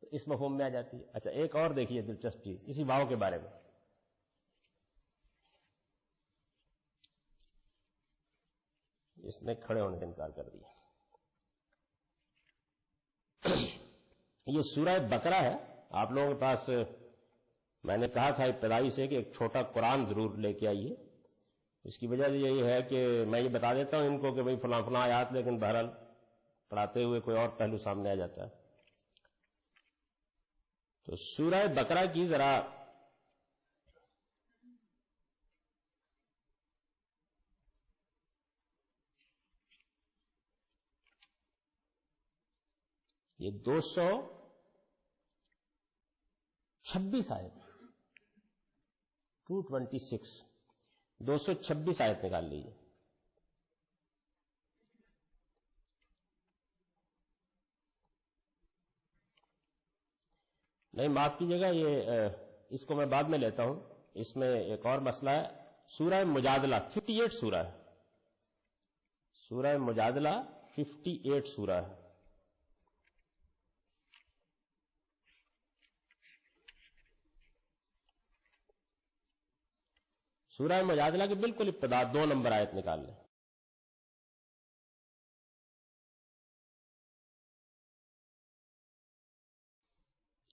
تو اس مفہوم میں آ جاتی ہے. اچھا ایک اور دیکھیے دلچسپ چیز اسی واو کے بارے میں. اس نے کھڑے ہونے سے انکار کر دیا. یہ سورہ بقرہ ہے. آپ لوگوں کے پاس میں نے کہا تھا ابتدائی سے کہ ایک چھوٹا قرآن ضرور لے کے آئیے. اس کی وجہ یہ ہے کہ میں یہ بتا دیتا ہوں ان کو کہ بھئی فلاں فلاں آیات، لیکن بہرحال پڑھاتے ہوئے کوئی اور پہلو سامنے آ جاتا ہے. تو سورہ بقرہ کی ذرا یہ 226 آیت 226 226 آیت نکال لیجیے. نہیں معاف کیجیے گا، یہ اس کو میں بعد میں لیتا ہوں. اس میں ایک اور مسئلہ ہے. سورہ مجادلہ 58 سورہ ہے. سورہ مجادلہ 58 سورہ ہے. سورہ مجادلہ کے بالکل ابتدا 2 نمبر آیت نکال لیں.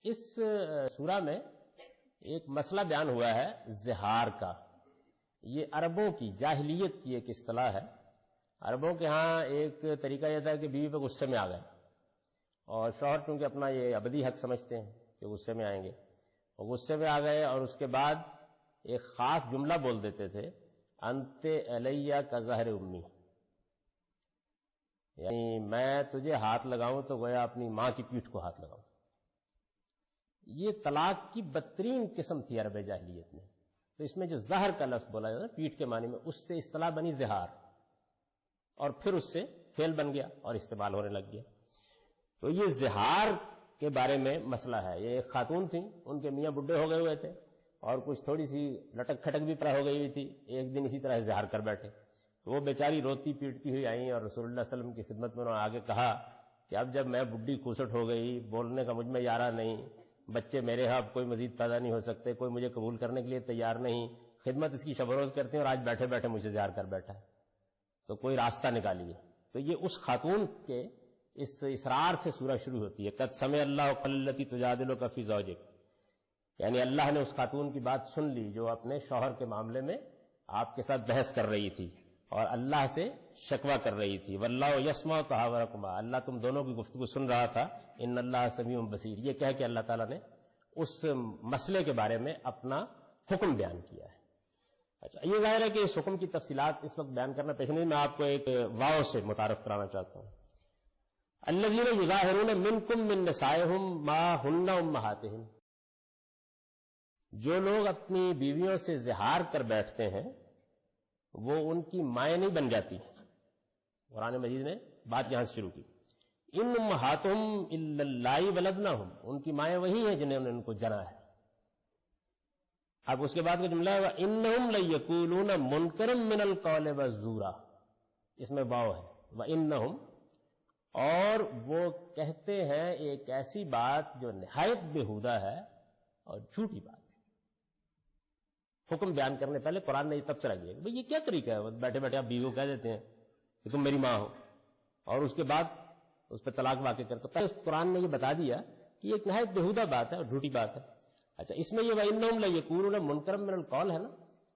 اس سورہ میں ایک مسئلہ بیان ہوا ہے زہار کا. یہ عربوں کی جاہلیت کی ایک اصطلاح ہے. عربوں کے ہاں ایک طریقہ یہ تھا کہ بیوی پہ غصے میں آ گئے، اور شوہر چونکہ اپنا یہ ابدی حق سمجھتے ہیں کہ غصے میں آئیں گے، اور غصے میں آ گئے اور اس کے بعد ایک خاص جملہ بول دیتے تھے انت علیہ کا ظہر امی، یعنی میں تجھے ہاتھ لگاؤں تو گویا اپنی ماں کی پیٹھ کو ہاتھ لگاؤں. یہ طلاق کی بدترین قسم تھی عرب جاہلیت میں. تو اس میں جو زہر کا لفظ بولا جاتا ہے پیٹھ کے معنی میں، اس سے اصطلاح بنی زہار، اور پھر اس سے فعل بن گیا اور استعمال ہونے لگ گیا. تو یہ زہار کے بارے میں مسئلہ ہے. یہ ایک خاتون تھیں، ان کے میاں بڈھے ہو گئے ہوئے تھے اور کچھ تھوڑی سی لٹک کھٹک بھی پیدا ہو گئی ہوئی تھی. ایک دن اسی طرح زہار کر بیٹھے. تو وہ بیچاری روتی پیٹتی ہوئی آئیں اور رسول اللہ صلی اللہ علیہ وسلم کی خدمت میں انہوں نے آگے کہا کہ اب جب میں بڈھی کھوسٹ ہو گئی، بولنے کا مجھ میں یارہ نہیں، بچے میرے ہاں اب کوئی مزید پیدا نہیں ہو سکتے، کوئی مجھے قبول کرنے کے لیے تیار نہیں، خدمت اس کی شب روز کرتے ہیں اور آج بیٹھے بیٹھے مجھے زیار کر بیٹھا ہے، تو کوئی راستہ نکالیے. تو یہ اس خاتون کے اس اصرار سے سورہ شروع ہوتی ہے. قد سمع اللہ قول التی تجادلک فی زوجک، یعنی اللہ نے اس خاتون کی بات سن لی جو اپنے شوہر کے معاملے میں آپ کے ساتھ بحث کر رہی تھی اور اللہ سے شکوہ کر رہی تھی. واللہ یسمع تحاورکما، اللہ تم دونوں کی گفتگو سن رہا تھا. ان اللہ سمیع بصیر، یہ کہہ کے اللہ تعالیٰ نے اس مسئلے کے بارے میں اپنا حکم بیان کیا ہے. اچھا، یہ ظاہر ہے کہ اس حکم کی تفصیلات اس وقت بیان کرنا پیش نہیں، میں آپ کو ایک واو سے متعارف کرانا چاہتا ہوں. الذین یظاہرون منکم من نسائہم ما ہن امہاتہم، جو لوگ اپنی بیویوں سے زہار کر بیٹھتے ہیں وہ ان کی مائیں نہیں بن جاتی. قرآن مجید نے بات یہاں سے شروع کی. ان امہاتہم الا اللائی ولدنہم، ان کی مائیں وہی ہیں جنہوں نے ان کو جنا ہے. اب اس کے بعد کا جملہ ہے وَإِنَّهُمْ لَيَقُولُونَ مُنْكَرًا مِنَ الْقَوْلِ وَالزُّورَ، اس میں واو ہے. وَإِنَّهُمْ، اور وہ کہتے ہیں ایک ایسی بات جو نہایت بیہودہ ہے اور جھوٹی بات ہے. حکم بیان کرنے پہلے قرآن نے یہ تبصرہ کیا کہ بھئی یہ کیا طریقہ ہے، بیٹھے بیٹھے آپ بیوی کو کہہ دیتے ہیں کہ تم میری ماں ہو، اور اس کے بعد اس پہ طلاق واقع کرتے. پہلے قرآن نے یہ بتا دیا کہ یہ ایک نہایت بیہودہ بات ہے اور جھوٹی بات ہے. اچھا، اس میں یہ وَإِنَّهُمْ لَيَقُولُونَ مُنْكَرًا مِنَ الْقَوْلِ ہے نا،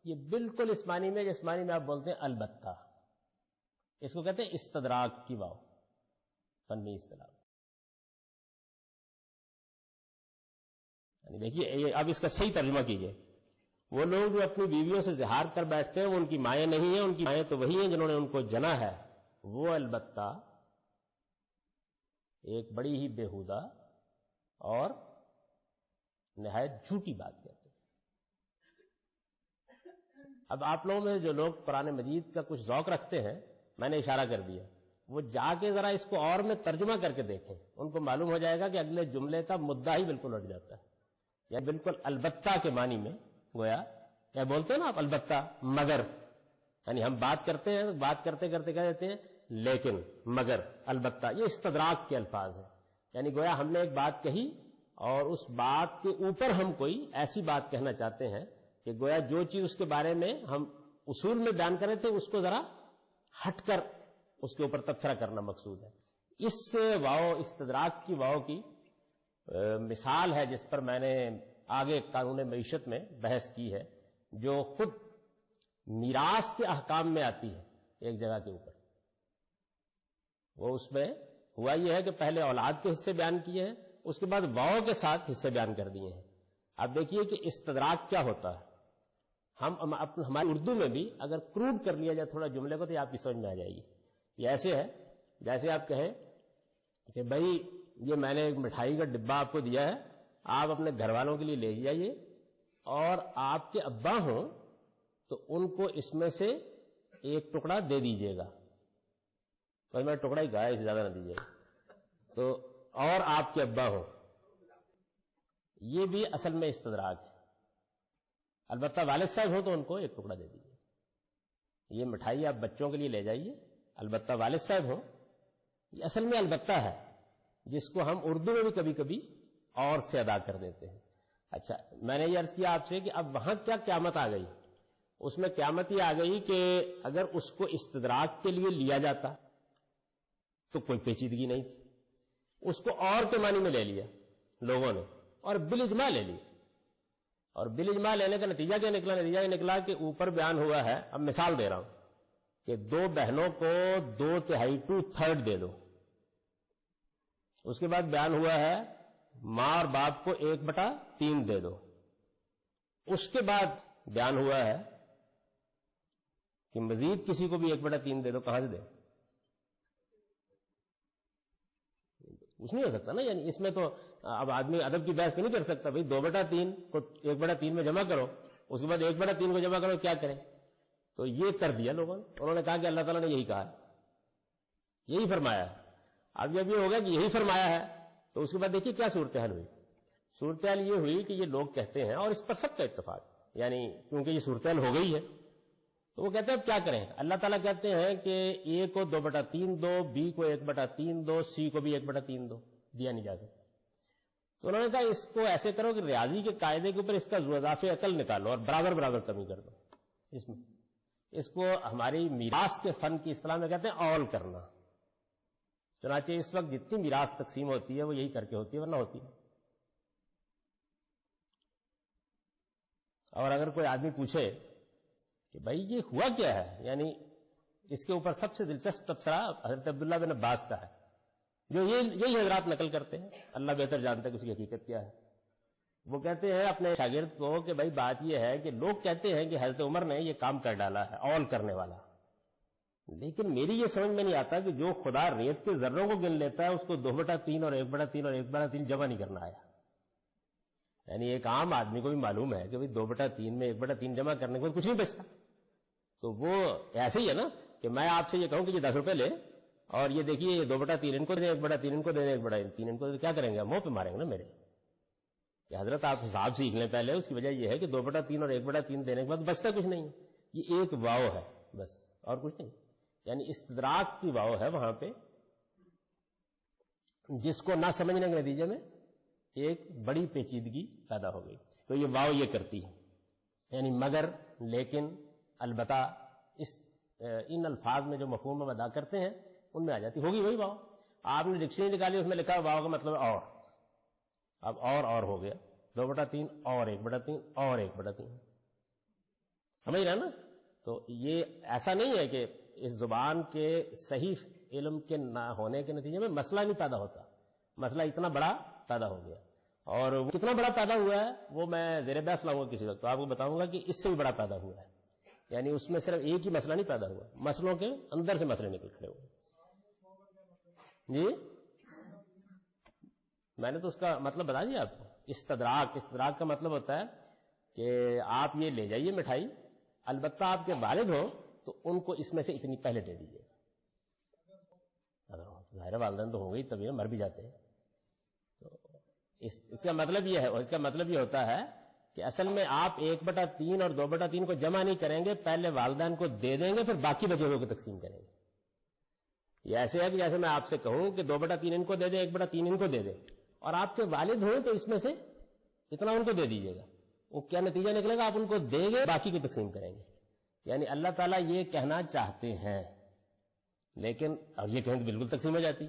یہ بالکل اس معنی میں جس معنی میں آپ بولتے ہیں البتہ، اس کو کہتے ہیں استدراک کی واو، فنی اصطلاح. یعنی دیکھیے اب اس کا صحیح ترجمہ کیجئے. وہ لوگ جو اپنی بیویوں سے زہار کر بیٹھتے ہیں وہ ان کی مائیں نہیں ہیں، ان کی مائیں تو وہی ہیں جنہوں نے ان کو جنا ہے. وہ البتہ ایک بڑی ہی بیہودہ اور نہایت جھوٹی بات کہتے ہیں. اب آپ لوگوں میں جو لوگ قرآن مجید کا کچھ ذوق رکھتے ہیں، میں نے اشارہ کر دیا، وہ جا کے ذرا اس کو اور میں ترجمہ کر کے دیکھیں، ان کو معلوم ہو جائے گا کہ اگلے جملے کا مدعا ہی بالکل اٹھ جاتا ہے. یا بالکل البتہ کے معنی میں گویا کیا بولتے ہیں نا آپ، البتہ مگر، یعنی ہم بات کرتے ہیں، بات کرتے کرتے کہہ دیتے ہیں لیکن، مگر، البتہ. یہ استدراک کے الفاظ ہیں. یعنی گویا ہم نے ایک بات کہی اور اس بات کے اوپر ہم کوئی ایسی بات کہنا چاہتے ہیں کہ گویا جو چیز اس کے بارے میں ہم اصول میں بیان کر رہے تھے اس کو ذرا ہٹ کر اس کے اوپر تبصرہ کرنا مقصود ہے. اس واو، استدراک کی واو کی مثال ہے جس پر میں نے آگے قانون معیشت میں بحث کی ہے، جو خود میراث کے احکام میں آتی ہے ایک جگہ کے اوپر. وہ اس میں ہوا یہ ہے کہ پہلے اولاد کے حصے بیان کیے ہیں، اس کے بعد واو کے ساتھ حصے بیان کر دیے ہیں. اب دیکھیے کہ استدراک کیا ہوتا ہے. ہماری اردو میں بھی اگر کروڈ کر لیا جائے تھوڑا جملے کو تو یہ آپ کی سمجھ میں آ جائے گی. یہ ایسے ہے جیسے آپ کہیں کہ بھائی یہ میں نے ایک مٹھائی کا ڈبہ آپ کو دیا ہے، آپ اپنے گھر والوں کے لیے لے جائیے، اور آپ کے ابا ہوں تو ان کو اس میں سے ایک ٹکڑا دے دیجیے گا. تو میں ٹکڑا ہی کہا، اس سے زیادہ نہ دیجیے گا. تو اور آپ کے ابا ہوں، یہ بھی اصل میں استدراک ہے. البتہ والد صاحب ہوں تو ان کو ایک ٹکڑا دے دیجیے. یہ مٹھائی آپ بچوں کے لیے لے جائیے، البتہ والد صاحب ہوں. یہ اصل میں البتہ ہے جس کو ہم اردو میں بھی کبھی کبھی اور سے ادا کر دیتے ہیں. اچھا، میں نے یہ عرض کیا آپ سے کہ اب وہاں کیا قیامت آ گئی. اس میں قیامت یہ آ گئی کہ اگر اس کو استدراک کے لیے لیا جاتا تو کوئی پیچیدگی نہیں تھی. اس کو اور کے معنی میں لے لیا لوگوں نے اور بالاجماع لے لیا. اور بالاجماع لینے کا نتیجہ کیا نکلا؟ نتیجہ یہ نکلا کہ اوپر بیان ہوا ہے، اب مثال دے رہا ہوں، کہ 2 بہنوں کو 2/3 2/3 دے دو. اس کے بعد بیان ہوا ہے ماں اور باپ کو 1/3 دے دو. اس کے بعد بیان ہوا ہے کہ مزید کسی کو بھی 1/3 دے دو. کہاں سے دے؟ کچھ نہیں ہو سکتا نا. یعنی اس میں تو اب آدمی ادب کی بحث نہیں کر سکتا. بھائی 2/3 کو 1/3 میں جمع کرو، اس کے بعد 1/3 کو جمع کرو، کیا کریں؟ تو یہ کر دیا لوگوں نے. انہوں نے کہا کہ اللہ تعالیٰ نے یہی کہا ہے، یہی فرمایا ہے. اب جب یہ ہوگا کہ یہی فرمایا ہے تو اس کے بعد دیکھیے کیا صورتحال ہوئی. صورتحال یہ ہوئی کہ یہ لوگ کہتے ہیں، اور اس پر سب کا اتفاق، یعنی کیونکہ یہ صورتحال ہو گئی ہے تو وہ کہتے ہیں اب کیا کریں؟ اللہ تعالیٰ کہتے ہیں کہ اے کو 2/3 دو، بی کو 1/3 دو، سی کو بھی 1/3 دو، دیا نہیں جا سکتا۔ تو انہوں نے کہا اس کو ایسے کرو کہ ریاضی کے قاعدے کے اوپر اس کا اضافے عقل نکالو اور برابر برابر کمی کر دو اس میں۔ اس کو ہماری میراث کے فن کی اصطلاح میں کہتے ہیں اول کرنا۔ چنانچہ اس وقت جتنی میراث تقسیم ہوتی ہے وہ یہی کر کے ہوتی ہے، ورنہ ہوتی ہے۔ اور اگر کوئی آدمی پوچھے کہ بھائی یہ ہوا کیا ہے، یعنی اس کے اوپر سب سے دلچسپ تبصرہ حضرت عبداللہ بن عباس کا ہے، جو یہی حضرات نقل کرتے ہیں، اللہ بہتر جانتا ہے کہ اس کی حقیقت کیا ہے۔ وہ کہتے ہیں اپنے شاگرد کو کہ بھائی بات یہ ہے کہ لوگ کہتے ہیں کہ حضرت عمر نے یہ کام کر ڈالا ہے، اول کرنے والا، لیکن میری یہ سمجھ میں نہیں آتا کہ جو خدا ریت کے ذروں کو گن لیتا ہے اس کو 2/3 اور 1/3 اور 1/3 جمع نہیں کرنا آیا۔ یعنی ایک عام آدمی کو بھی معلوم ہے کہ 2/3 میں 1/3 جمع کرنے کے بعد کچھ نہیں بچتا۔ تو وہ ایسے ہی ہے نا کہ میں آپ سے یہ کہوں کہ یہ 10 روپے لے اور یہ دیکھیے 2/3 ان کو دیں، 1/3 ان کو دیں، 1/3 ان کو، کیا کریں گے؟ منہ پہ ماریں گے نا میرے کہ حضرت آپ حساب سیکھ لیں پہلے۔ اس کی وجہ یہ ہے کہ 2/3 اور 1/3 دینے کے بعد بچتا کچھ نہیں ہے، یہ ایک واو ہے بس اور کچھ نہیں۔ یعنی استدراک کی واو ہے وہاں پہ، جس کو نہ سمجھنے کے نتیجے میں ایک بڑی پیچیدگی پیدا ہو گئی۔ تو یہ واو یہ کرتی ہے، یعنی مگر، لیکن، البتہ، ان الفاظ میں جو مفہوم ہم ادا کرتے ہیں ان میں آ جاتی ہوگی وہی واو۔ آپ نے ڈکشنری نکالی، اس میں لکھا واو کا مطلب اور، اب اور ہو گیا 2/3 اور 1/3 اور 1/3، سمجھ رہے ہیں نا؟ تو یہ ایسا نہیں ہے کہ اس زبان کے صحیح علم کے نہ ہونے کے نتیجے میں مسئلہ نہیں پیدا ہوتا، مسئلہ اتنا بڑا پیدا ہو گیا، اور وہ کتنا بڑا پیدا ہوا ہے وہ میں زیر بحث لاؤں گا کسی وقت، تو آپ کو بتاؤں گا کہ اس سے بھی بڑا پیدا ہوا ہے۔ یعنی اس میں صرف ایک ہی مسئلہ نہیں پیدا ہوا، مسئلوں کے اندر سے مسئلے نکل کھڑے ہوئے۔ جی میں نے تو اس کا مطلب بتا دیا آپ کو، استدراک کا مطلب ہوتا ہے کہ آپ یہ لے جائیے مٹھائی، البتہ آپ کے والد ہوں تو ان کو اس میں سے اتنی پہلے دے دیجیے۔ ظاہر والدین تو ہوں گے تبھی مر بھی جاتے ہیں۔ تو اس کا مطلب یہ ہے، اور اس کا مطلب یہ ہوتا ہے کہ اصل میں آپ 1/3 اور 2/3 کو جمع نہیں کریں گے، پہلے والدین کو دے دیں گے، پھر باقی بچے ہوئے کو تقسیم کریں گے۔ یہ ایسے ہے کہ جیسے میں آپ سے کہوں کہ 2/3 ان کو دے دیں، 1/3 ان کو دے دیں، اور آپ کے والد ہوں تو اس میں سے اتنا ان کو دے دیجیے گا، وہ کیا نتیجہ نکلے گا؟ آپ ان کو دیں گے، باقی کو تقسیم کریں گے۔ یعنی اللہ تعالیٰ یہ کہنا چاہتے ہیں، لیکن اب یہ کہیں کہ بالکل تقسیم ہو جاتی،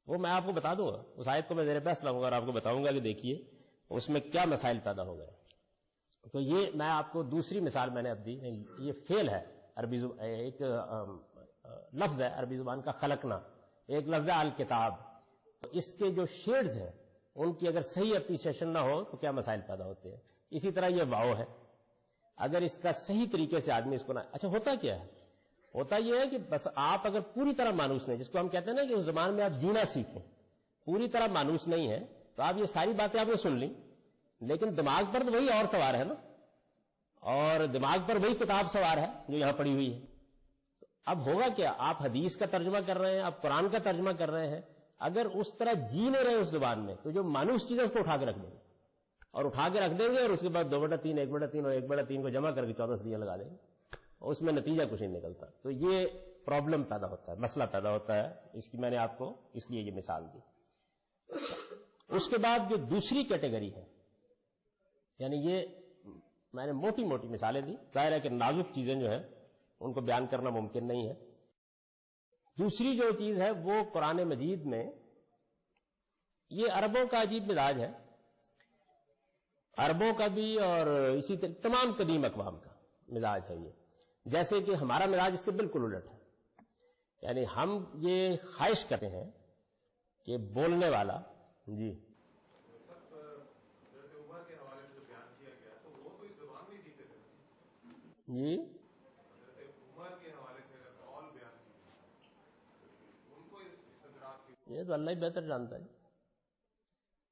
وہ میں آپ کو بتا دوں گا، اس آیت کو میں زیر بحث لاؤں گا اور آپ کو بتاؤں گا کہ دیکھیے اس میں کیا مسائل پیدا ہو گئے۔ تو یہ میں آپ کو دوسری مثال میں نے اب دی، یہ فعل ہے عربی زبان، ایک لفظ ہے عربی زبان کا خلقنا، ایک لفظ ہے الکتاب۔ تو اس کے جو شیڈز ہیں ان کی اگر صحیح اپریسیشن نہ ہو تو کیا مسائل پیدا ہوتے ہیں۔ اسی طرح یہ واو ہے، اگر اس کا صحیح طریقے سے آدمی اس کو نہ، اچھا ہوتا کیا ہے؟ ہوتا یہ ہے کہ بس آپ اگر پوری طرح مانوس نہیں، جس کو ہم کہتے ہیں نا کہ اس زبان میں آپ جینا سیکھیں، پوری طرح مانوس نہیں ہے تو آپ یہ ساری باتیں آپ نے سن لی، لیکن دماغ پر تو وہی اور سوار ہے نا، اور دماغ پر وہی کتاب سوار ہے جو یہاں پڑی ہوئی ہے۔ اب ہوگا کیا؟ آپ حدیث کا ترجمہ کر رہے ہیں، آپ قرآن کا ترجمہ کر رہے ہیں، اگر اس طرح جی نہیں رہے اس زبان میں تو جو مانوس چیز ہے اس کو اٹھا کے رکھ دیں گے، اور اٹھا کے رکھ دیں گے، اور اس کے بعد 2/3 1/3 اور 1/3 کو جمع کر کے 14 صدیاں لگا دیں گے، اور اس میں نتیجہ کچھ نہیں نکلتا۔ تو یہ پرابلم پیدا ہوتا ہے، مسئلہ پیدا ہوتا ہے۔ اس کی میں نے آپ کو اس لیے یہ مثال دی۔ اس کے بعد جو دوسری کیٹیگری ہے، یعنی یہ میں نے موٹی موٹی مثالیں دی، ظاہر ہے کہ نازک چیزیں جو ہیں ان کو بیان کرنا ممکن نہیں ہے۔ دوسری جو چیز ہے وہ قرآن مجید میں، یہ عربوں کا عجیب مزاج ہے، عربوں کا بھی اور اسی طرح تمام قدیم اقوام کا مزاج ہے یہ، جیسے کہ ہمارا مزاج اس سے بالکل الٹ ہے۔ یعنی ہم یہ خواہش کرتے ہیں کہ بولنے والا جی جی یہ تو اللہ ہی بہتر جانتا ہے،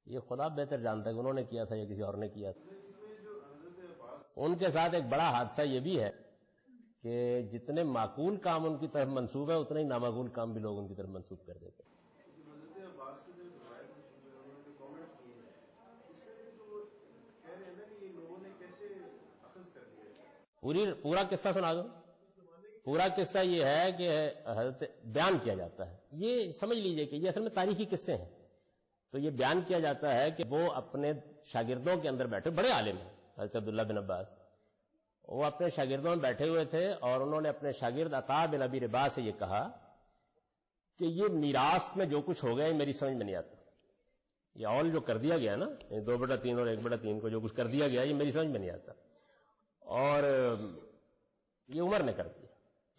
یہ خدا بہتر جانتا ہے کہ انہوں نے کیا تھا یا کسی اور نے کیا تھا۔ ان کے ساتھ ایک بڑا حادثہ یہ بھی ہے کہ جتنے معقول کام ان کی طرف منسوب ہے اتنے ہی نامعقول کام بھی لوگ ان کی طرف منسوب کر دیتے ہیں۔ پورا قصہ سنا دو. پورا قصہ یہ ہے کہ حضرت بیان کیا جاتا ہے. یہ سمجھ لیجئے کہ یہ اصل میں تاریخی قصے ہیں. تو یہ بیان کیا جاتا ہے کہ وہ اپنے شاگردوں کے اندر بیٹھے, بڑے عالم ہیں حضرت عبداللہ بن عباس, وہ اپنے شاگردوں میں بیٹھے ہوئے تھے اور انہوں نے اپنے شاگرد عطا بن ابی رباح سے یہ کہا کہ یہ میراث میں جو کچھ ہو گیا یہ میری سمجھ میں نہیں آتا. یہ اول جو کر دیا گیا نا 2/3 اور 1/3 کو جو کچھ کر دیا گیا یہ میری سمجھ میں نہیں آتا. اور یہ عمر نے کر دیا,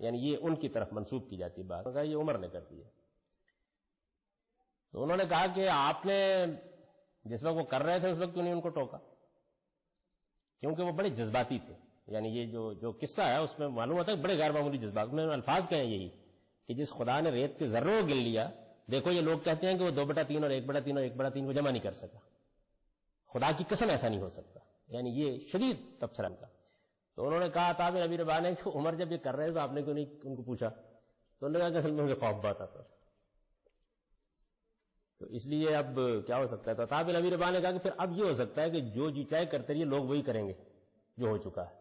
یعنی یہ ان کی طرف منسوب کی جاتی بات, یہ عمر نے کر دیا. تو انہوں نے کہا کہ آپ نے جس وقت وہ کر رہے تھے اس وقت کیوں نہیں ان کو ٹوکا, کیونکہ وہ بڑے جذباتی تھے. یعنی یہ جو قصہ ہے اس میں معلوم ہوتا ہے بڑے غیر معمولی جذبات میں الفاظ کہیں یہی کہ جس خدا نے ریت کے ذروں کو گن لیا, دیکھو یہ لوگ کہتے ہیں کہ وہ 2/3 اور 1/3 اور 1/3 کو جمع نہیں کر سکا, خدا کی قسم ایسا نہیں ہو سکتا. یعنی یہ شدید تبصرہ کا. تو انہوں نے کہا عطا بن ابی رباح نے کہ عمر جب یہ کر رہے تو آپ نے کیوں نہیں ان کو پوچھا؟ تو انہوں نے کہا کہ اصل میں مجھے خوف بات آتا تھا, تو اس لیے اب کیا ہو سکتا ہے. تو عطا بن ابی رباح نے کہا کہ پھر اب یہ ہو سکتا ہے کہ جو جی چاہے کرتے رہیے, لوگ وہی کریں گے جو ہو چکا ہے,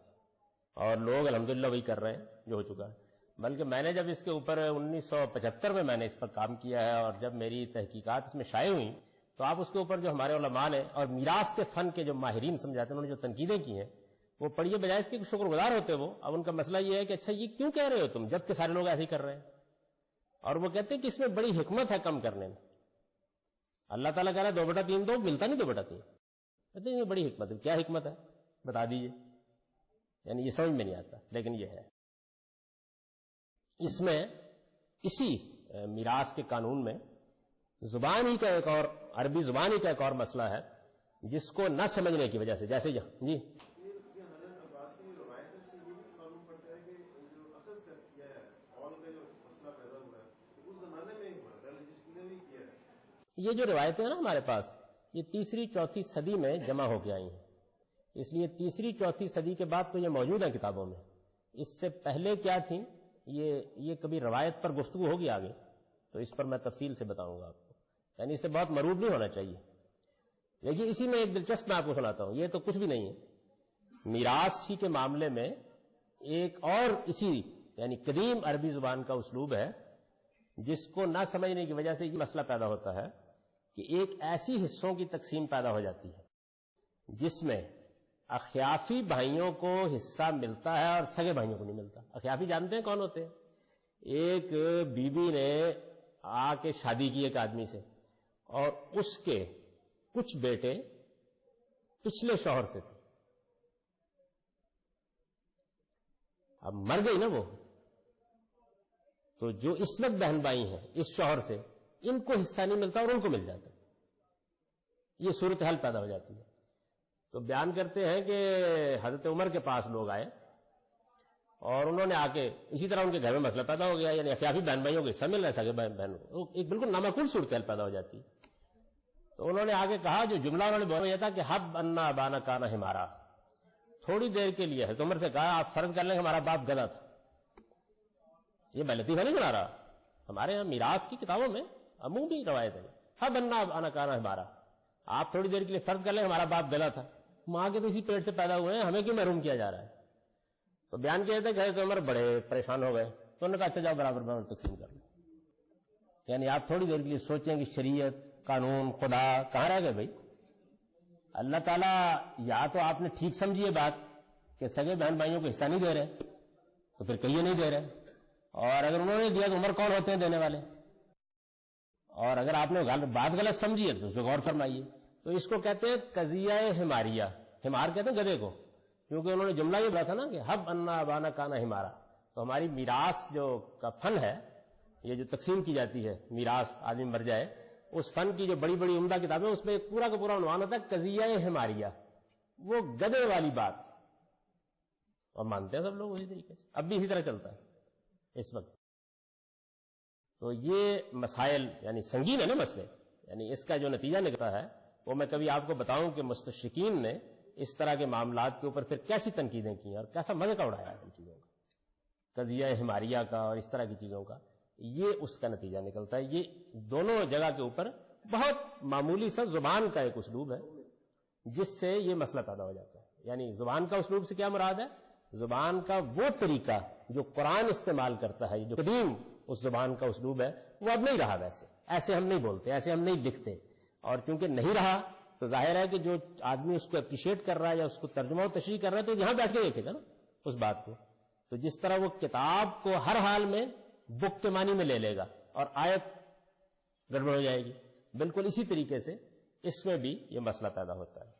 اور لوگ الحمدللہ وہی کر رہے ہیں جو ہو چکا ہے. بلکہ میں نے جب اس کے اوپر 1975 میں نے اس پر کام کیا ہے, اور جب میری تحقیقات اس میں شائع ہوئیں, تو آپ اس کے اوپر جو ہمارے علماء نے اور میراث کے فن کے جو ماہرین سمجھاتے ہیں انہوں نے جو تنقیدیں کی ہیں وہ پڑھیے, بجائے اس کے شکر گزار ہوتے وہ. اب ان کا مسئلہ یہ ہے کہ اچھا یہ کیوں کہہ رہے ہو تم جب کہ سارے لوگ ایسے ہی کر رہے ہیں, اور وہ کہتے ہیں کہ اس میں بڑی حکمت ہے کم کرنے میں. اللہ تعالیٰ کہہ رہا ہے 2/3 دو, ملتا نہیں 2/3. کہتے ہیں یہ بڑی حکمت ہے. کیا حکمت ہے بتا دیجئے. یعنی یہ سمجھ میں نہیں آتا, لیکن یہ ہے. اس میں اسی میراث کے قانون میں زبان ہی کا ایک اور, عربی زبان ہی کا ایک اور مسئلہ ہے جس کو نہ سمجھنے کی وجہ سے, جیسے جی یہ جو روایتیں ہیں نا ہمارے پاس, یہ 3ری-4تھی صدی میں جمع ہو کے آئی ہیں. اس لیے 3ری-4تھی صدی کے بعد تو یہ موجود ہیں کتابوں میں. اس سے پہلے کیا تھیں یہ کبھی روایت پر گفتگو ہوگی آگے, تو اس پر میں تفصیل سے بتاؤں گا آپ کو. یعنی اس سے بہت مرعوب نہیں ہونا چاہیے. دیکھیے اسی میں ایک دلچسپ میں آپ کو سناتا ہوں, یہ تو کچھ بھی نہیں ہے. میراث ہی کے معاملے میں ایک اور اسی یعنی قدیم عربی زبان کا اسلوب ہے جس کو نہ سمجھنے کی وجہ سے یہ مسئلہ پیدا ہوتا ہے کہ ایک ایسی حصوں کی تقسیم پیدا ہو جاتی ہے جس میں اخیافی بھائیوں کو حصہ ملتا ہے اور سگے بھائیوں کو نہیں ملتا. اخیافی جانتے ہیں کون ہوتے ہیں؟ ایک بیوی نے آ کے شادی کی ایک آدمی سے, اور اس کے کچھ بیٹے پچھلے شوہر سے تھے. اب مر گئی نا وہ, تو جو اس وقت بہن بھائی ہیں اس شوہر سے, ان کو حصہ نہیں ملتا اور ان کو مل جاتا. یہ صورتحال پیدا ہو جاتی ہے. تو بیان کرتے ہیں کہ حضرت عمر کے پاس لوگ آئے اور انہوں نے آ کے اسی طرح ان کے گھر میں مسئلہ پیدا ہو گیا, یعنی اخیافی بہن بھائیوں کو حصہ مل رہا ہے, سگے بہن کو ایک بالکل نامعقول صورتحال پیدا ہو جاتی ہے. تو انہوں نے آگے کہا, جو جملہ انہوں نے بولا یہ تھا کہ حب انا ابانا کانا ہمارا. تھوڑی دیر کے لیے حضرت عمر سے کہا آپ فرض کر لیں کہ ہمارا باپ گدھا تھا. یہ میں لطیفہ نہیں بنا رہا, ہمارے یہاں میراث کی کتابوں میں عمومی روایت ہے, حب انا ابانا کانا ہمارا. آپ تھوڑی دیر کے لیے فرض کر لیں ہمارا باپ گدھا تھا, ماں کے تو اسی پیٹ سے پیدا ہوئے ہیں, ہمیں کیوں محروم کیا جا رہا ہے. تو بیان کیا تھا کہ حضرت عمر بڑے پریشان ہو گئے. تو انہوں نے کہا اچھا جاؤ برابر برابر تقسیم کر لیں. یعنی آپ تھوڑی دیر کے لیے سوچیں کہ شریعت, قانون, خدا کہاں رہ گئے بھائی. اللہ تعالیٰ یا تو آپ نے ٹھیک سمجھی یہ بات کہ سگے بہن بھائیوں کو حصہ نہیں دے رہے, تو پھر کہیے نہیں دے رہے, اور اگر انہوں نے دیا تو عمر کون ہوتے ہیں دینے والے, اور اگر آپ نے بات غلط سمجھی ہے تو اس پہ غور فرمائیے. تو اس کو کہتے ہیں قضیہ حماریہ. حمار کہتے ہیں گدھے کو, کیونکہ انہوں نے جملہ یہ بتا تھا نا کہ حب انا ابانا کانا ہمارا. تو ہماری میراث جو کا فن ہے, یہ جو تقسیم کی جاتی ہے میراث, آدمی مر جائے, اس فن کی جو بڑی بڑی عمدہ کتابیں اس میں ایک پورا کا پورا عنوان ہوتا ہے قضیہ حماریہ, وہ گدھے والی بات. اور مانتے ہیں سب لوگ اسی طریقے سے, اب بھی اسی طرح چلتا ہے اس وقت. تو یہ مسائل یعنی سنگین ہے نا مسئلے, یعنی اس کا جو نتیجہ نکلتا ہے وہ میں کبھی آپ کو بتاؤں کہ مستشرقین نے اس طرح کے معاملات کے اوپر پھر کیسی تنقیدیں کی اور کیسا مزہ کا اڑایا ان چیزوں کا, قضیہ حماریہ کا اور اس طرح کی چیزوں کا. یہ اس کا نتیجہ نکلتا ہے. یہ دونوں جگہ کے اوپر بہت معمولی سا زبان کا ایک اسلوب ہے جس سے یہ مسئلہ پیدا ہو جاتا ہے. یعنی زبان کا اسلوب سے کیا مراد ہے, زبان کا وہ طریقہ جو قرآن استعمال کرتا ہے، جو قدیم اس زبان کا اسلوب ہے، وہ اب نہیں رہا. ایسے ہم نہیں بولتے، ایسے ہم نہیں لکھتے. اور چونکہ نہیں رہا تو ظاہر ہے کہ جو آدمی اس کو اپریشیٹ کر رہا ہے یا اس کو ترجمہ و تشریح کر رہا ہے تو یہاں بیٹھ کے دیکھے گا نا اس بات کو. تو جس طرح وہ کتاب کو ہر حال میں بک کے معنی میں لے لے گا اور آیت گڑبڑ ہو جائے گی، بالکل اسی طریقے سے اس میں بھی یہ مسئلہ پیدا ہوتا ہے.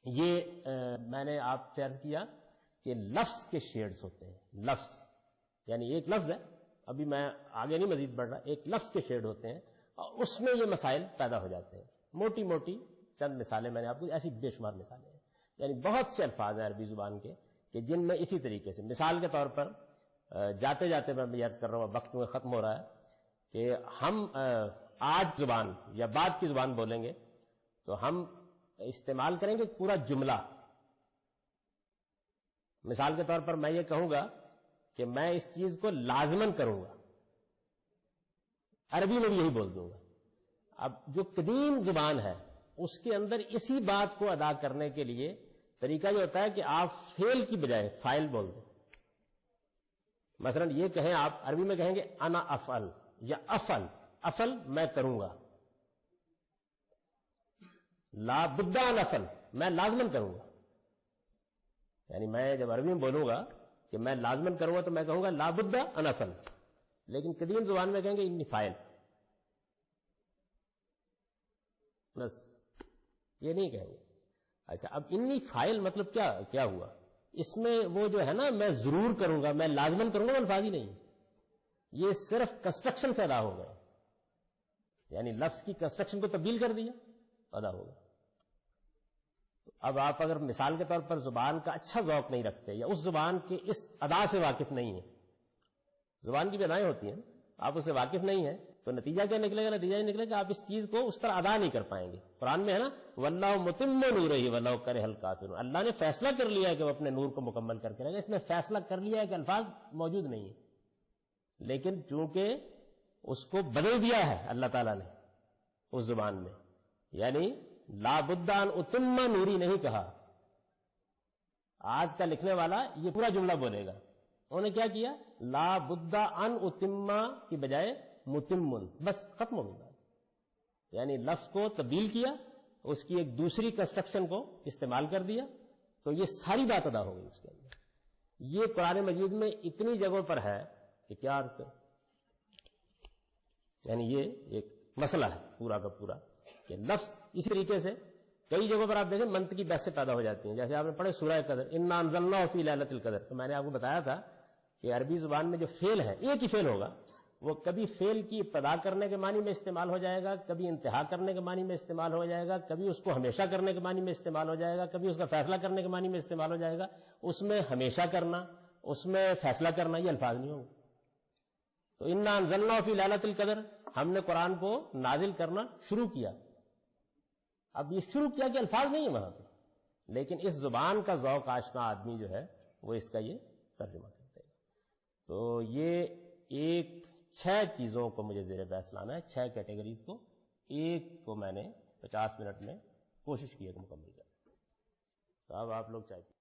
یہ میں نے آپ سے عرض کیا کہ لفظ کے شیڈز ہوتے ہیں. لفظ یعنی ایک لفظ ہے، ابھی میں آگے نہیں مزید بڑھ رہا، ایک لفظ کے شیڈ ہوتے ہیں اور اس میں یہ مسائل پیدا ہو جاتے ہیں. موٹی موٹی چند مثالیں میں نے آپ کو، ایسی بے شمار مثالیں ہیں. یعنی بہت سے الفاظ ہیں عربی زبان کے کہ جن میں اسی طریقے سے، مثال کے طور پر جاتے جاتے میں بھی عرض کر رہا ہوں، وقت میں ختم ہو رہا ہے، کہ ہم آج زبان یا بعد کی زبان بولیں گے تو ہم استعمال کریں گے پورا جملہ. مثال کے طور پر میں یہ کہوں گا کہ میں اس چیز کو لازماً کروں گا، عربی میں بھی یہی بول دوں گا. اب جو قدیم زبان ہے اس کے اندر اسی بات کو ادا کرنے کے لیے طریقہ یہ ہوتا ہے کہ آپ فعل کی بجائے فاعل بول دیں. مثلا یہ کہیں، آپ عربی میں کہیں گے انا افعل یا افعل، افعل میں کروں گا. لا بد ان افعل، میں لازماً کروں گا. یعنی میں جب عربی میں بولوں گا کہ میں لازماً کروں گا تو میں کہوں گا لا بد ان افعل. لیکن قدیم زبان میں کہیں گے انی فاعل، بس یہ نہیں کہیں گے. اچھا، اب انی فاعل مطلب کیا ہوا؟ اس میں وہ جو ہے نا میں ضرور کروں گا، میں لازماً کروں گا، الفاظ ہی نہیں، یہ صرف کنسٹرکشن سے ادا ہو گئے. یعنی لفظ کی کنسٹرکشن کو تبدیل کر دیا، ادا ہوگا. اب آپ اگر مثال کے طور پر زبان کا اچھا ذوق نہیں رکھتے یا اس زبان کے اس ادا سے واقف نہیں ہیں، زبان کی بھی ادائیں ہوتی ہیں، آپ اس سے واقف نہیں ہیں تو نتیجہ کیا نکلے گا؟ نتیجہ یہ نکلے گا آپ اس چیز کو اس طرح ادا نہیں کر پائیں گے. قرآن میں ہے نا واللہ متم نورہ ولو کرہ الکافرون، اللہ نے فیصلہ کر لیا ہے کہ وہ اپنے نور کو مکمل کر کے رہے گا. اس میں فیصلہ کر لیا ہے کہ الفاظ موجود نہیں ہیں، لیکن چونکہ اس کو بدل دیا ہے اللہ تعالیٰ نے اس زبان میں. یعنی لا بد ان اتم نوری نہیں کہا. آج کا لکھنے والا یہ پورا جملہ بولے گا، انہوں نے کیا کیا؟ لا بد ان اتم کی بجائے متمن، بس ختم ہو گیا. یعنی لفظ کو تبدیل کیا، اس کی ایک دوسری کنسٹرکشن کو استعمال کر دیا، تو یہ ساری بات ادا ہو گئی اس کے اندر. یہ قرآن مجید میں اتنی جگہوں پر ہے کہ کیا عرض کریں. یعنی یہ ایک مسئلہ ہے پورا کا پورا کہ لفظ اسی طریقے سے کئی جگہوں پر آپ دیکھیں منطقی بحثیں پیدا ہو جاتی ہیں. جیسے آپ نے پڑھے سورہ قدر، انا انزلناہ فی لیلۃ القدر، تو میں نے آپ کو بتایا تھا کہ عربی زبان میں جو فعل ہے ایک ہی فعل ہوگا، وہ کبھی فعل کی ابتدا کرنے کے معنی میں استعمال ہو جائے گا، کبھی انتہا کرنے کے معنی میں استعمال ہو جائے گا، کبھی اس کو ہمیشہ کرنے کے معنی میں استعمال ہو جائے گا، کبھی اس کا فیصلہ کرنے کے معنی میں استعمال ہو جائے گا. اس میں ہمیشہ کرنا، اس میں فیصلہ کرنا، یہ الفاظ نہیں ہوں گے. تو انا انزلناہ فی لیلۃ القدر، ہم نے قرآن کو نازل کرنا شروع کیا. اب یہ شروع کیا کہ الفاظ نہیں ہے وہاں پہ، لیکن اس زبان کا ذوق آشنا آدمی جو ہے وہ اس کا یہ ترجمہ کرتے ہیں. تو یہ ایک 6 چیزوں کو مجھے زیر بحث لانا ہے، 6 کیٹیگریز کو، ایک کو میں نے 50 منٹ میں کوشش کی ہے کہ مکمل کریں. تو اب آپ لوگ چاہتے ہیں